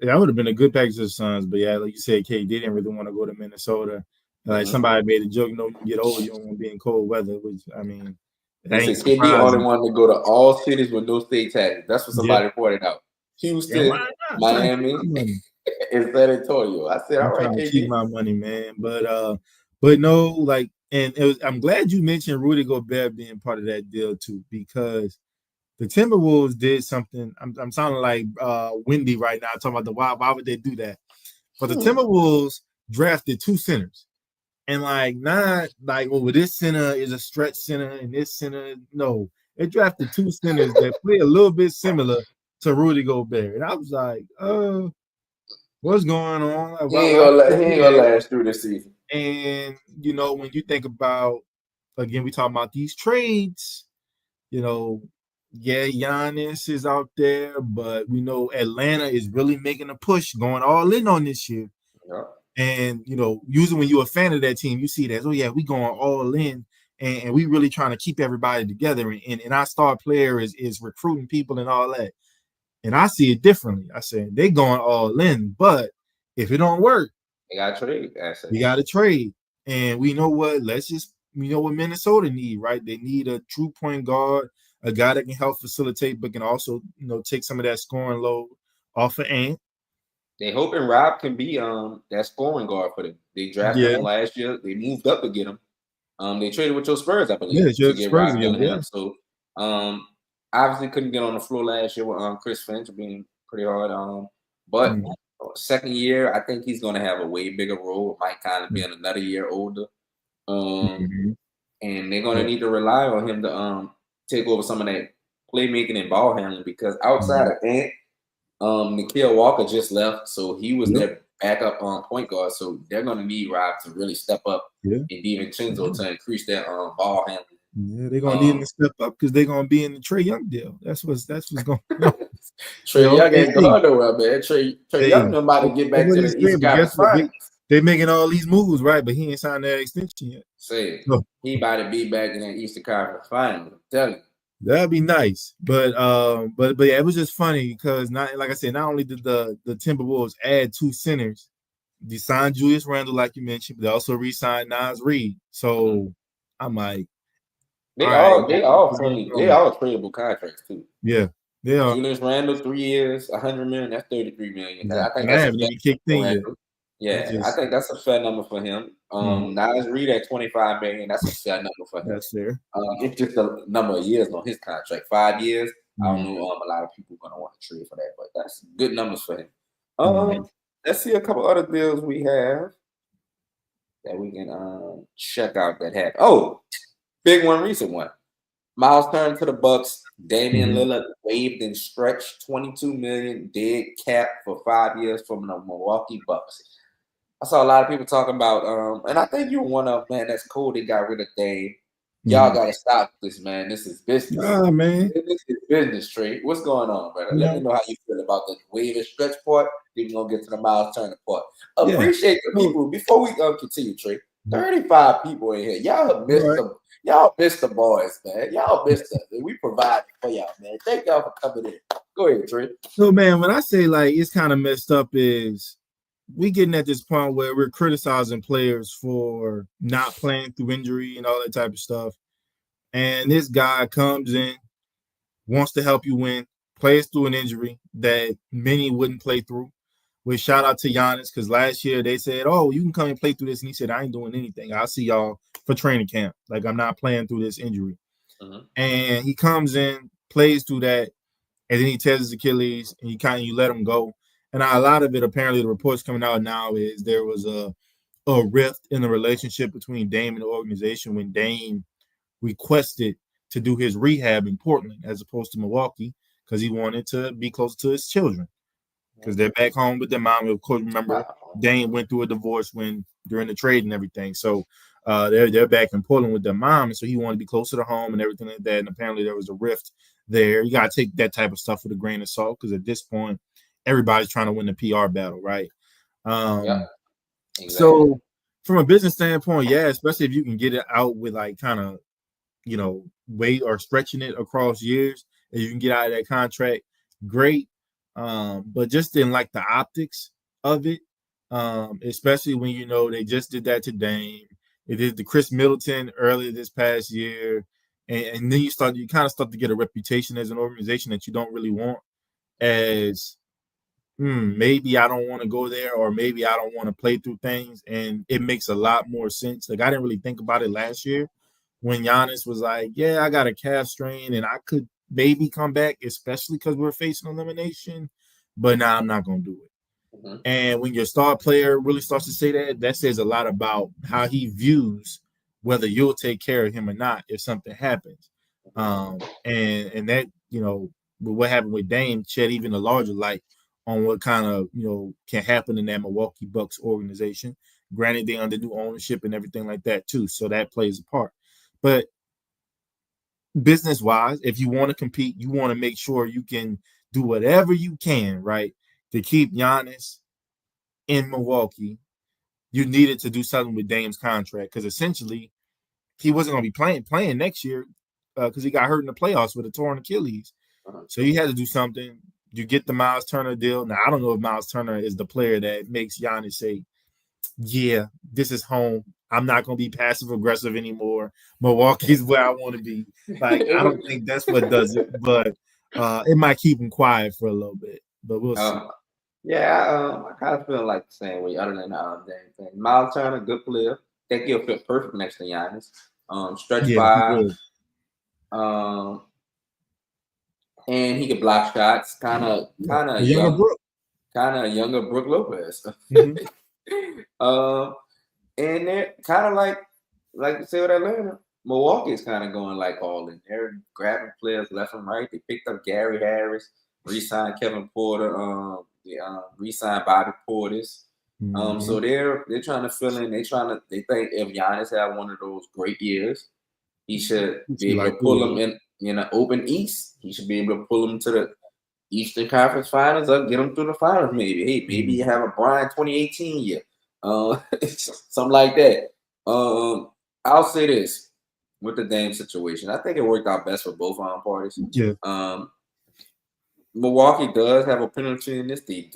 would have been a good package for the Suns, but yeah, like you said, Kate didn't really want to go to Minnesota. Like Mm-hmm. somebody made a joke, when you get older, you don't want to be in cold weather, which I mean, it They ain't said KD only surprising. wanted to go to all cities with no state taxes. That's what Yeah, somebody pointed out. and why Houston, not? I'm trying to keep my Miami, money. and San Antonio. I said, all I'm right, trying to keep KD. my money, man. But no, like, and I'm glad you mentioned Rudy Gobert being part of that deal too, because the Timberwolves did something. I'm sounding like Wendy right now, talking about the why would they do that? But the Hmm. Timberwolves drafted two centers. And like not like this center is a stretch center and this center. No, they drafted two centers that play a little bit similar to Rudy Gobert. And I was like, what's going on? Like, why would He they ain't do gonna that? last through the season. And when you think about, again, we talk about these trades, you know, yeah, Giannis is out there, but we know Atlanta is really making a push, going all in on this year. Yeah. And usually when you're a fan of that team, you see that, oh yeah, we going all in, and we really trying to keep everybody together. And our star player is recruiting people and all that. And I see it differently. I said they going all in, but if it don't work, They got trade we assets. got to trade. And we know what? We know what Minnesota need, right? They need a true point guard, a guy that can help facilitate, but can also take some of that scoring load off of Ant. They hoping Rob can be that scoring guard for them. They drafted Yeah, him last year. They moved up to get him. They traded with your Spurs, I yeah, believe, to just get Spurs Rob again. Yeah. Dillingham. So um, obviously couldn't get on the floor last year with Chris Finch being pretty hard. But Mm-hmm. second year, I think he's going to have a way bigger role. Might kind of being another year older. Mm-hmm. And they're going to Yeah. need to rely on him to take over some of that playmaking and ball handling because outside Mm-hmm. of Ant, Nikhil Walker just left, so he was Yep. their backup point guard. So they're going to need Rob to really step up Yeah. and DiVincenzo to increase their ball handling. Yeah, they're gonna need him Um, to step up because they're gonna be in the Trey Young deal. That's what's going on. Trey Young Okay, ain't going nowhere, man. Trey hey, Young about to get that's back what to they the saying. Eastern But guess Conference what? Finals. They making all these moves, right? But he ain't signed that extension yet. Say So he about to be back in that Eastern Conference Finals. I'm telling you. that'd be nice. But yeah, it was just funny because not like I said, not only did the Timberwolves add two centers, they signed Julius Randle, like you mentioned, but they also re-signed Nas Reed. So I'm like, all right, They all tradable contracts too. yeah, they are. Julius Randle, 3 years, 100 million. That's 33 million. Yeah, I think and I that's a haven't fair even kicked for in yet. Randle. It's Yeah, I just think that's a fair number for him. mhm, Nas Reed at 25 million. That's a fair number for him. that's fair. It's just a number of years on his contract. 5 years. I don't Mhm, know. A lot of people are gonna want to trade for that, but that's good numbers for him. mhm, Let's see a couple other deals we have that we can check out that have. Oh, big one, recent one. Miles Turner to the Bucks. Damian mhm. Lillard waived and stretched 22 million dead cap for 5 years from the Milwaukee Bucks. I saw a lot of people talking about, and I think you're one of man. That's cool. They got rid of Dame. Y'all Mhm. got to stop this, man. This is business. Nah, man. This is business, Trey. What's going on, brother? You Let me know, know how you feel about the wave and stretch part. Then we're gonna get to the Miles Turner part. yeah. Appreciate the So, people. Before we continue, Trey. 35 people in here. Y'all missed right. them. Y'all missed the boys, man. Y'all missed us. We provided for y'all, man. Thank y'all for coming in. Go ahead, Trey. So, man, when I say like it's kind of messed up, is we getting at this point where we're criticizing players for not playing through injury and all that type of stuff. And this guy comes in, wants to help you win, plays through an injury that many wouldn't play through. We shout out to Giannis because last year they said, "Oh, you can come and play through this," and he said, "I ain't doing anything. I'll see y'all for training camp. Like I'm not playing through this injury." Mhm. And he comes in, plays through that, and then he tears his Achilles, and you let him go. And a lot of it, apparently, the reports coming out now is there was a rift in the relationship between Dame and the organization when Dame requested to do his rehab in Portland as opposed to Milwaukee because he wanted to be closer to his children because they're back home with their mom. Of course, remember Dame went through a divorce during the trade and everything, so they're back in Portland with their mom, and so he wanted to be closer to home and everything like that. And apparently, there was a rift there. You gotta take that type of stuff with a grain of salt because at this point, everybody's trying to win the PR battle, right? Yep, Um, exactly. so from a business standpoint, yeah, especially if you can get it out with like kind of weight or stretching it across years, and you can get out of that contract, great. But just didn't like the optics of it, especially when they just did that to Dame. It did the Chris Middleton earlier this past year, and then you kind of start to get a reputation as an organization that you don't really want as maybe I don't want to go there, or maybe I don't want to play through things. And it makes a lot more sense. Like I didn't really think about it last year when Giannis was like, "Yeah, I got a calf strain, and I could maybe come back, especially because we're facing elimination." But now I'm not gonna do it. Mhm. And when your star player really starts to say that, that says a lot about how he views whether you'll take care of him or not if something happens. And that with what happened with Dame shed even a larger light on what kind of can happen in that Milwaukee Bucks organization. Granted, they under new ownership and everything like that too, so that plays a part. But business wise, if you want to compete, you want to make sure you can do whatever you can, right, to keep Giannis in Milwaukee. You needed to do something with Dame's contract because essentially he wasn't going to be playing next year because he got hurt in the playoffs with a torn Achilles. So you had to do something. You get the Miles Turner deal. Now I don't know if Miles Turner is the player that makes Giannis say, "Yeah, this is home. I'm not going to be passive aggressive anymore. Milwaukee's where I want to be." Like I don't think that's what does it, but it might keep him quiet for a little bit. But we'll see. Yeah, I kind of feel like the same way. Other than Dame thing, Miles Turner, good player. Think he'll fit perfect next to Giannis. Stretch Yeah, he five. will. And he can block shots. Kind of A younger young, Brook. kind of younger Brook Lopez. Mm-hmm. And they're kind of like you say with Atlanta. Milwaukee's kind of going like all in. They're grabbing players left and right. They picked up Gary Harris, re-signed Kevin Porter, re-signed Bobby Portis. So they're trying to fill in. They think if Giannis had one of those great years, he should be able to pull them in an open East. He should be able to pull them to the Eastern Conference Finals or get them through the finals. Maybe you have a Brian 2018 year, something like that. I'll say this with the Dame situation. I think it worked out best for both parties. Yeah. Milwaukee does have a penalty in this. They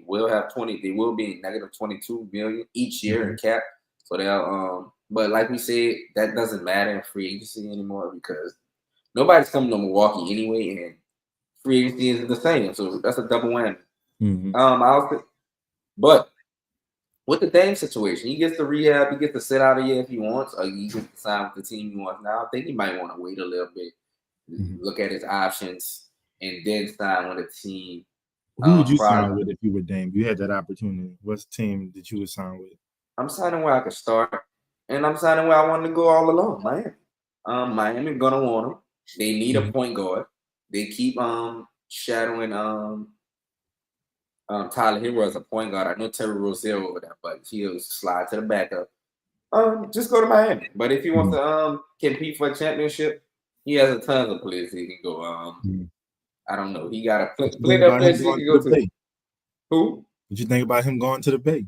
will have 20. They will be negative 22 million each year in cap. So they'll but like we said, that doesn't matter in free agency anymore because nobody's coming to Milwaukee anyway, and free agency is the same. So that's a double whammy. But with the Dame situation, he gets to rehab, he gets to sit out a year if he wants, or he gets to sign with the team he wants now. I think he might want to wait a little bit, look at his options, and then sign with a team. Who would you sign with if you were Dame? You had that opportunity. What's the team that you would sign with? I'm signing where I could start, and I'm signing where I wanted to go all along. Miami. Miami gonna want him. They need a point guard. They keep shadowing Tyler Hero as a point guard. I know Terry Rozier over there, but he'll slide to the backup. Just go to Miami. But if he wants to compete for a championship, he has a ton of places he can go. I don't know. He got a plenty of places he can go to. Who? What you think about him going to the Bay?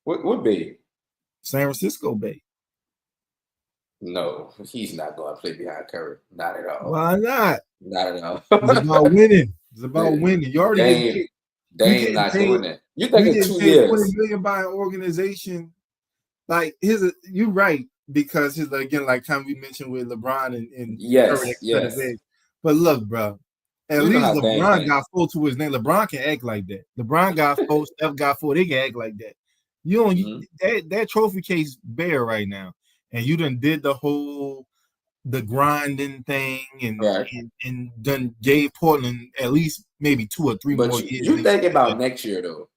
What Bay? San Francisco Bay. No, he's not going to play behind Curry. Not at all. Why not? Not at all. It's about winning. It's about winning. You already Dame's not doing that. You think in 2 years? $20 million by an organization. Like you're right, because his again, like kind of we mentioned with LeBron and yes. But look, bro, at least LeBron got full to his name. LeBron can act like that. LeBron got full, Steph got full. They can act like that. You don't that trophy case bare right now, and you done did the grinding thing and done gave Portland at least maybe 2 or 3 more years. You think about next year though.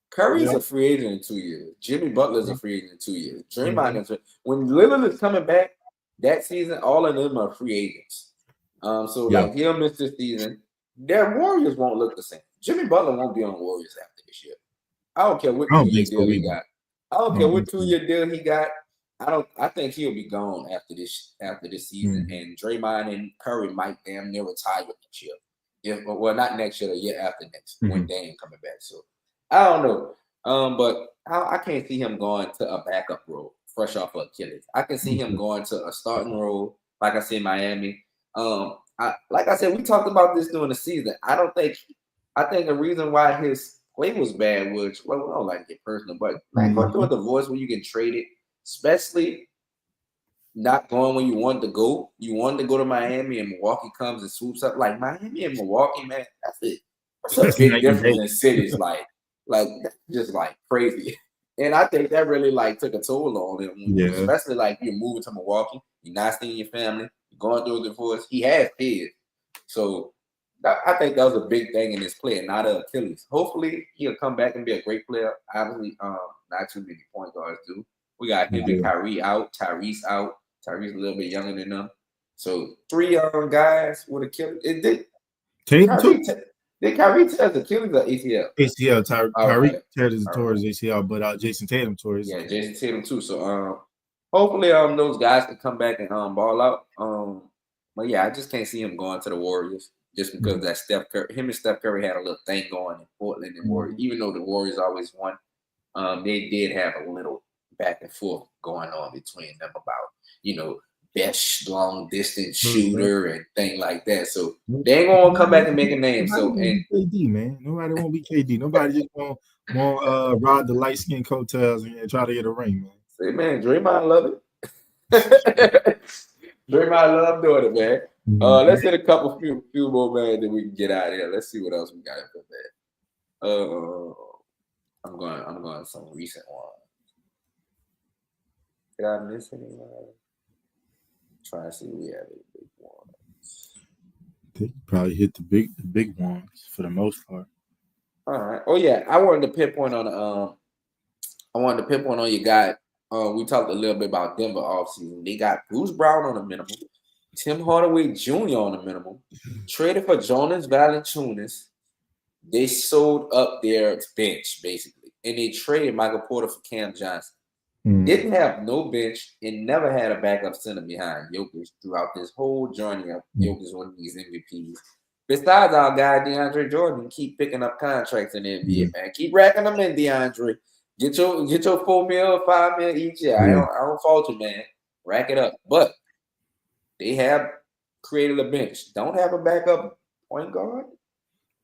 Curry's a free agent in 2 years. Jimmy Butler's a free agent in 2 years. Draymond is when Lillard is coming back that season, all of them are free agents. Like he'll miss this season. Their Warriors won't look the same. Jimmy Butler won't be on the Warriors after this year. I don't care what 2-year deal he got. I don't care what 2-year deal he got. I think he'll be gone after this season. And Draymond and Curry might damn near retire next year. Not next year, the year after next, when Dame coming back. So I don't know. But I can't see him going to a backup role fresh off of Achilles. I can see him going to a starting role, like I said, Miami. Like I said, we talked about this during the season. I think the reason why his play was bad was, we don't like to get personal, but going through a divorce where you get traded, especially not going when you wanted to go. You wanted to go to Miami and Milwaukee comes and swoops up. Like Miami and Milwaukee, man, that's it. That's a big difference in cities. Like just like crazy. And I think that really took a toll on him. Especially you're moving to Milwaukee, you're not seeing your family, you're going through a divorce. He has kids. So I think that was a big thing in his play, not an Achilles. Hopefully he'll come back and be a great player. Obviously, not too many point guards do. We got him and Kyrie out, Tyrese out. Tyrese a little bit younger than them. So 3 guys with Achilles. Did Kyrie tear his Achilles or ACL? ACL. Kyrie tear his ACL, but Jason Tatum tore his. Yeah, Jason Tatum too. So hopefully those guys can come back and ball out. But yeah, I just can't see him going to the Warriors just because that him and Steph Curry had a little thing going in Portland and Warriors. Even though the Warriors always won, they did have a little back and forth going on between them about, best long distance shooter and thing like that. So they ain't gonna come back and make a name. So and KD, man, nobody won't be KD. Nobody just won't ride the light skin coattails and try to get a ring, man. say, man, Draymond love it. Draymond love doing it, man. Let's hit a few more, man, then we can get out of here. Let's see what else we got for that. I'm going some recent ones. Did I miss anyone? Try to see if we have any big ones. They probably hit the big ones for the most part. All right. Oh yeah, I wanted to pinpoint on your guy. We talked a little bit about Denver offseason. They got Bruce Brown on the minimum, Tim Hardaway Jr. on the minimum, traded for Jonas Valanciunas. They sold up their bench basically, and they traded Michael Porter for Cam Johnson. Didn't have no bench and never had a backup center behind Jokic throughout this whole journey of Jokic winning these MVPs. Besides our guy DeAndre Jordan, keep picking up contracts in the NBA, man. Keep racking them in, DeAndre. Get your $4 million, $5 million each year. I don't fault you, man. Rack it up. But they have created a bench. Don't have a backup point guard.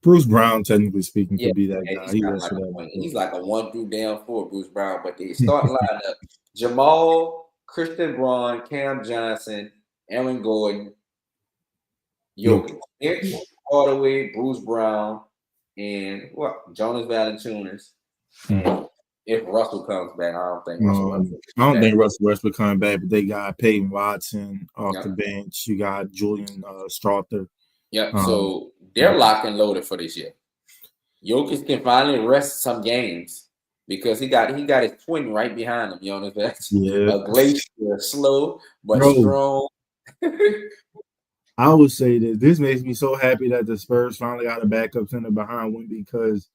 Bruce Brown, technically speaking, could be that guy. He's like a 1 through 4, Bruce Brown. But they starting lineup: Jamal, Christian Braun, Cam Johnson, Aaron Gordon, Jokic, Hardaway, Bruce Brown, and Jonas Valanciunas. If Russell comes back, I don't think Russell Westbrook coming back, but they got Peyton Watson off the bench. You got Julian Strawther. Yep. So they're locked and loaded for this year. Jokic can finally rest some games because he got his twin right behind him. Jonas Valanciunas, a glacier, slow but strong. I would say that this makes me so happy that the Spurs finally got a backup center behind one, because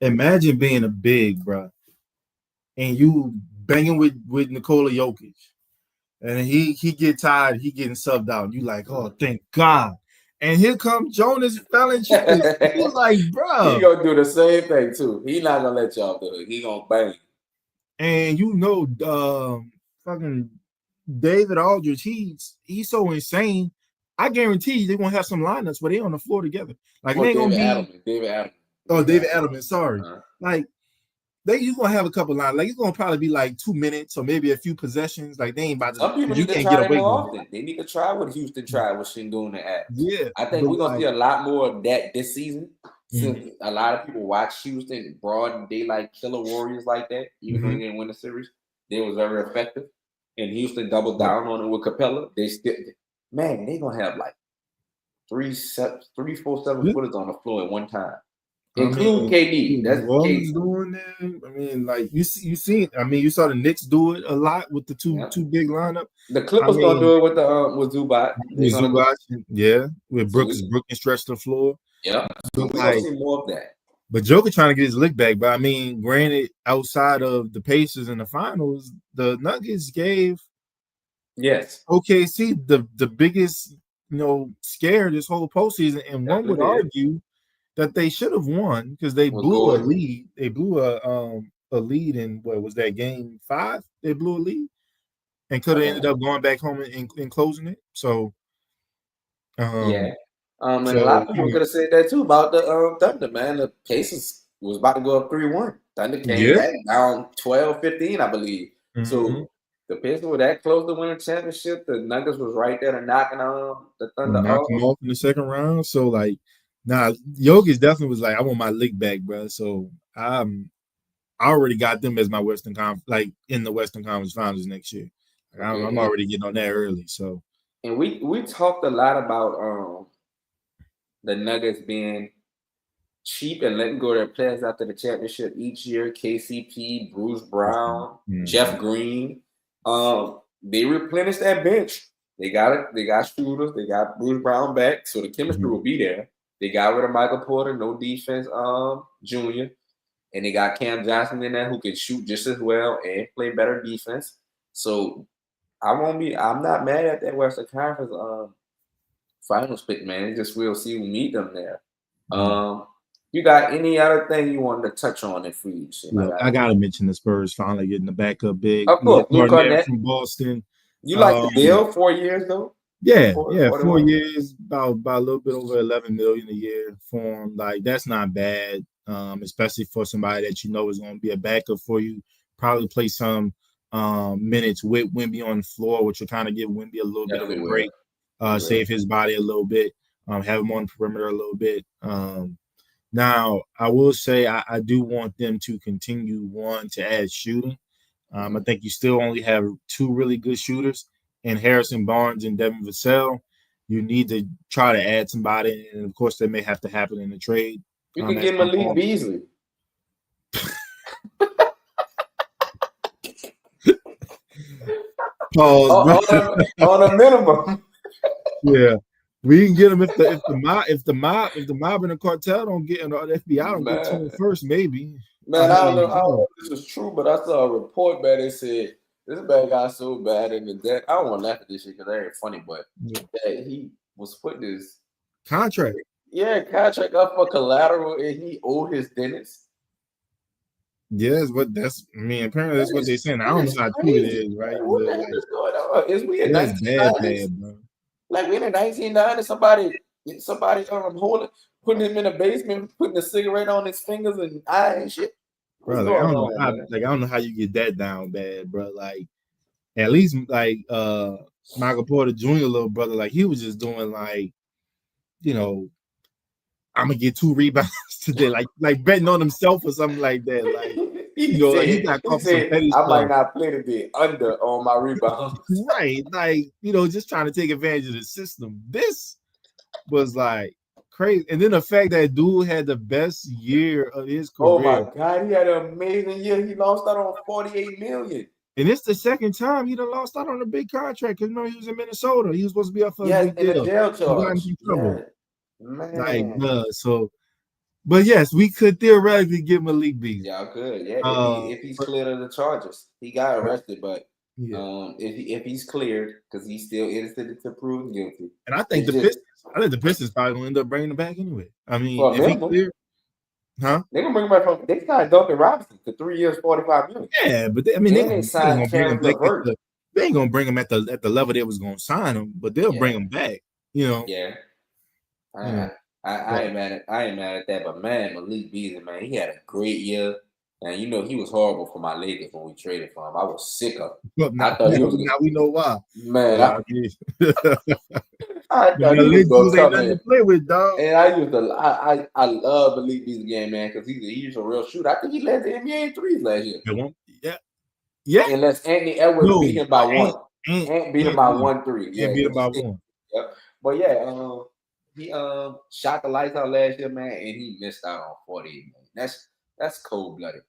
imagine being a big, bro, and you banging with Nikola Jokic, and he get tired, he getting subbed out. You like, oh, thank God. And here comes Jonas Valanciunas. You're like, bro, he gonna do the same thing too. He not gonna let y'all do it. He gonna bang. And fucking David Aldridge, he's so insane. I guarantee you they're gonna have some lineups where they're on the floor together. Like they ain't gonna be David Adelman. Oh, David Adelman, sorry. Like you're gonna have a couple lines. Like it's gonna probably be like 2 minutes or maybe a few possessions. Like they ain't about to. Some people need to try it more often. They need to try what Houston tried with Şengün and Adams. Yeah, I think we're gonna see a lot more of that this season. Since a lot of people watch Houston broad daylight killer Warriors like that, even though they didn't win the series, they was very effective. And Houston doubled down on it with Capella. They gonna have like 3, 4, 7 footers on the floor at one time. Include KD. That's KD doing that. I mean, like you see. I mean, you saw the Knicks do it a lot with the two big lineup. The Clippers gonna do it with Zubac. With Brooks can stretch the floor. Yeah, so we're gonna see more of that. But Joker trying to get his lick back. But I mean, granted, outside of the Pacers in the finals, the Nuggets gave OKC the biggest scare this whole postseason, and one would argue that they should have won because they blew a lead. They blew a lead in what was that, game 5? They blew a lead and could have ended up going back home and closing it. So and a lot of people could have said that too about the Thunder, man. The Pacers was about to go up 3-1. Thunder came back down 12-15, I believe. So the Pacers were that close to winning championship. The Nuggets was right there to knocking the Thunder off in the second round. So like, Jokic definitely was like, I want my lick back, bro. So I already got them as my Western Conference, like in the Western Conference Finals next year. Like, I'm already getting on that early. So, and we talked a lot about the Nuggets being cheap and letting go their players after the championship each year. KCP, Bruce Brown, Jeff Green. They replenished that bench. They got shooters. They got Bruce Brown back, so the chemistry will be there. They got rid of Michael Porter, no defense, junior, and they got Cam Johnson in there who can shoot just as well and play better defense. So I'm not mad at that Western Conference finals pick, man. It just we'll see who meet them there. Mm. You got any other thing you wanted to touch on in free agency, my Look, guy? I gotta mention the Spurs finally getting the backup big Of Luke course, Luke Cornett Cornett. from Boston. You like the deal? 4 years though. Yeah, 4 41. years, about a little bit over 11 million a year for him. Like that's not bad, especially for somebody that you know is going to be a backup for you. Probably play some minutes with Wemby on the floor, which will kind of give Wemby a little bit of a Definitely will. break, save his body a little bit, have him on the perimeter a little bit. Now, I will say I do want them to continue to add shooting. I think you still only have two really good shooters in Harrison Barnes and Devin Vassell. You need to try to add somebody, and of course, that may have to happen in the trade. You can At get some Malik point. Beasley. Pause, bro. on a minimum. Yeah, we can get him if the mob and the cartel don't get, and the FBI don't get to him first, maybe. Man, I don't know if this is true, but I saw a report, man. They said this man got so bad in the debt. I don't want to laugh at this shit because that ain't funny, but that he was putting his contract up for collateral and he owed his dentist. Yes, but apparently that's what they're saying. I don't know how true it is, right? What the hell is going on? Is we in that's 1990s? bad, bro. Like we in the 1990s, somebody putting him in the basement, putting a cigarette on his fingers and eye and shit. Bro, I don't know how you get that down bad, bro. Like at least like Michael Porter Jr. little brother, like he was just doing like, I'm gonna get 2 rebounds today, like betting on himself or something like that. Like he got caught some petty I stuff. might not play today under on my rebounds. Right. Like, just trying to take advantage of the system. This was like crazy. And then the fact that dude had the best year of his career. Oh my God, he had an amazing year. He lost out on $48 million. And it's the second time he done lost out on a big contract because he was in Minnesota. He was supposed to be up for a big deal. A jail charge. Man. But yes, we could theoretically get Malik Beasley. Y'all could, yeah. If he's cleared of the charges, he got arrested, but if he's cleared, because he's still innocent to proven guilty. And I think the Pistons probably gonna end up bringing him back anyway. I mean, if he cleared, they're gonna bring him back from. They signed Duncan Robinson for 3 years, $45 million. Yeah, but they signed Cameron LeVert. They ain't gonna bring him at the level they was gonna sign him, but they'll bring him back. Yeah. I ain't mad at that, but man, Malik Beasley, man, he had a great year. And he was horrible for my Lakers when we traded for him. I was sick of him. I thought he was. Now we know why. Man, I thought he was going to come in. To play with, dog. And I love Malik Beasley game, man, because he's a real shooter. I think he led the NBA in threes last year. Yeah. Unless Anthony Edwards beat him by one. Ant beat him by 1-3. Yeah, beat him by one. Yep. But yeah, he shot the lights out last year, man, and he missed out on $48 million. That's cold blooded.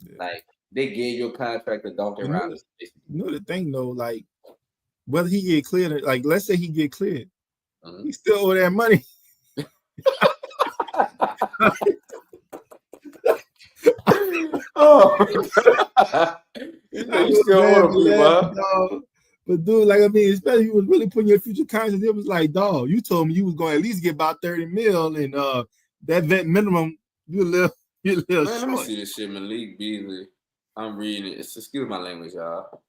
Yeah. Like they gave your contract to Duncan Robinson. The thing though, like whether he get cleared, like let's say he get cleared, he still owe that money. You still owe him, but dude, like especially you was really putting your future contract. It was like, dog, you told me you was going to at least get about 30 mil, and that vet minimum, you a little. Man, let me see this shit, Malik Beasley. I'm reading it. Excuse my language, y'all.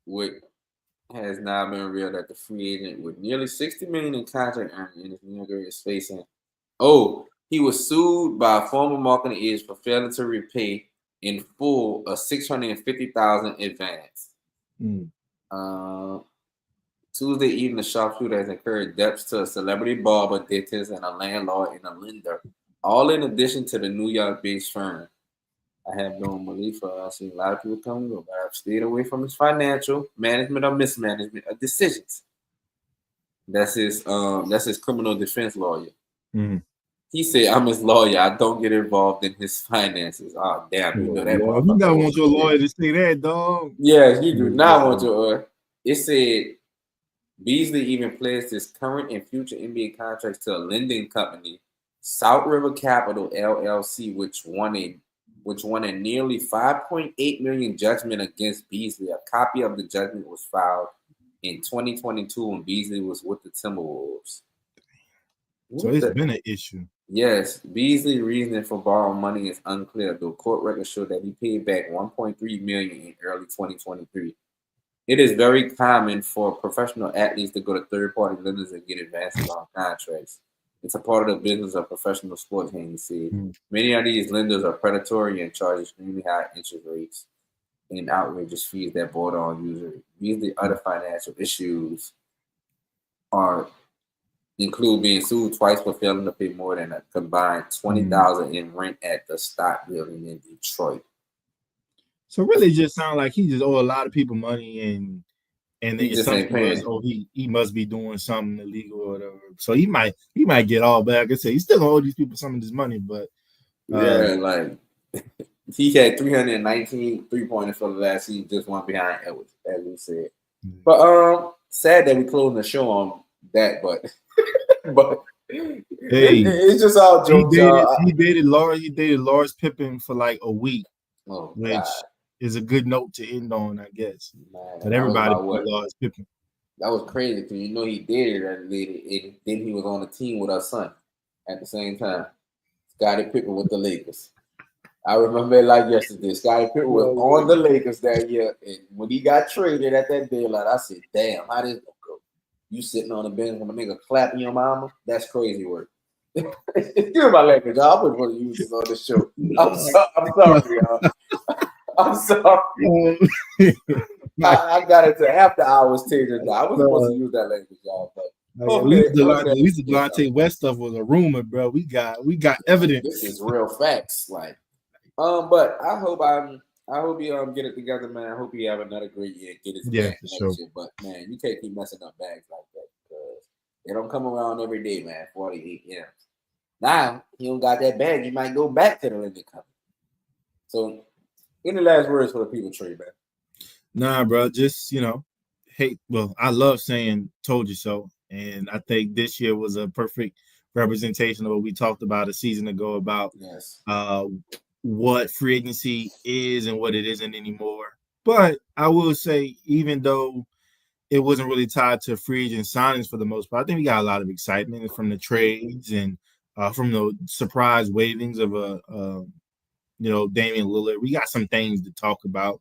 What has now been revealed that the free agent with nearly $60 million in contract earning in his new career is facing. Oh, he was sued by a former marketing agent for failing to repay in full a $650,000 advance. Tuesday evening, the sharpshooter has incurred debts to a celebrity barber, dentist, and a landlord and a lender. All in addition to the New York-based firm. I have known Malik for I've seen a lot of people come and go, but I've stayed away from his financial management or mismanagement of decisions. That's his criminal defense lawyer. Mm-hmm. He said, "I'm his lawyer. I don't get involved in his finances." Oh, damn, you know that. You don't want your lawyer to say that, dog. Yes, you do not want your. It said Beasley even pledged his current and future NBA contracts to a lending company, South River Capital LLC, which won a nearly $5.8 million judgment against Beasley. A copy of the judgment was filed in 2022 when Beasley was with the Timberwolves. So it's been an issue. Yes, Beasley's reasoning for borrowing money is unclear, though court records show that he paid back $1.3 million in early 2023. It is very common for professional athletes to go to third-party lenders and get advances on contracts. It's a part of the business of professional sports, Haney said. Many of these lenders are predatory and charge extremely high interest rates and outrageous fees that border on usury. These other financial issues are include being sued twice for failing to pay more than a combined $20,000 in rent at the Stock Building in Detroit. So really, it just sounds like he just owe a lot of people money, and the assumption was, he must be doing something illegal or whatever. So he might get all back. Like I said, he's still gonna owe these people some of this money, but like he had 319 3-pointers for the last season, just one behind Edwards, as we said. But sad that we closing the show on that, but hey, it's just all jokes. He dated Lawrence Pippen for like a week, which is a good note to end on, I guess. Man, but everybody Lawrence Pippen. That was crazy because he dated that lady, and then he was on the team with our son at the same time. Scottie Pippen with the Lakers. I remember it like yesterday. Scottie Pippen was on the Lakers that year, and when he got traded at that deadline, I said, "Damn, how this gonna go? You sitting on the bench when a nigga clapping your mama? That's crazy work." Excuse my language, y'all. I wouldn't want to use this on the show. I'm sorry, y'all. I'm sorry. I got it to half the hours taken. I was supposed to use that language, y'all, but. At least the Delonte West stuff was a rumor, bro. We got evidence. This is real facts, like. But I hope you get it together, man. I hope you have another great year. Get his bag next year. But man, you can't keep messing up bags like that because they don't come around every day, man. 48 M's. Now he don't got that bag. He might go back to the lending company. So, any last words for the people, Trey, man? Nah, bro. Just hate. Well, I love saying "told you so," and I think this year was a perfect representation of what we talked about a season ago about what free agency is and what it isn't anymore. But I will say, even though it wasn't really tied to free agent signings for the most part, I think we got a lot of excitement from the trades and from the surprise waivings of Damian Lillard. We got some things to talk about.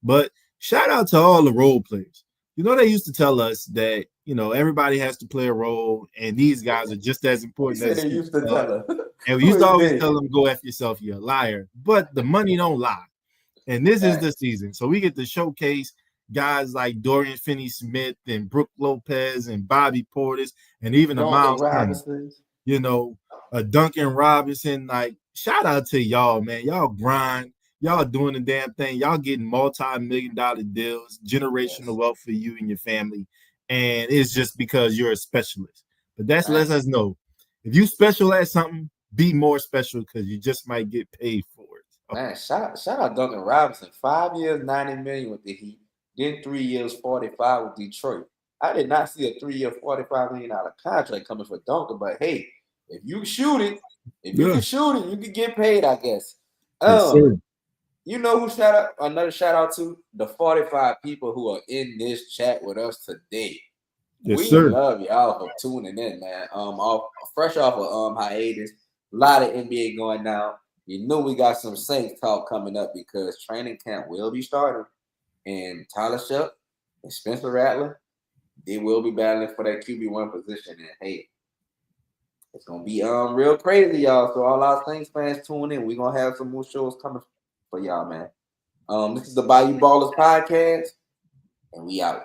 But shout out to all the role players. They used to tell us that, everybody has to play a role, and these guys are just as important as they used to tell us. And we used to always tell them, go F yourself, you're a liar. But the money don't lie. And this is the season. So we get to showcase guys like Dorian Finney-Smith and Brooke Lopez and Bobby Portis and even a Miles Turner. A Duncan Robinson. Like, shout out to y'all, man. Y'all grind. Y'all doing the damn thing. Y'all getting multi-million-dollar deals, generational wealth for you and your family. And it's just because you're a specialist. But that lets us know, if you special at something, be more special because you just might get paid for it. Man, shout out Duncan Robinson. 5 years, $90 million with the Heat. Then 3 years, $45 with Detroit. I did not see a 3-year, $45 million contract coming for Duncan. But hey, if you shoot it, you can get paid, I guess. You know who another shout out to? The 45 people who are in this chat with us today. We love y'all for tuning in, man. Fresh off of hiatus, a lot of NBA going down. You know we got some Saints talk coming up because training camp will be starting, and Tyler Shuck and Spencer Rattler, they will be battling for that QB1 position. And hey, it's gonna be real crazy, y'all. So all our Saints fans tune in. We're gonna have some more shows coming for y'all, man. This is the Bayou Ballers podcast, and we out.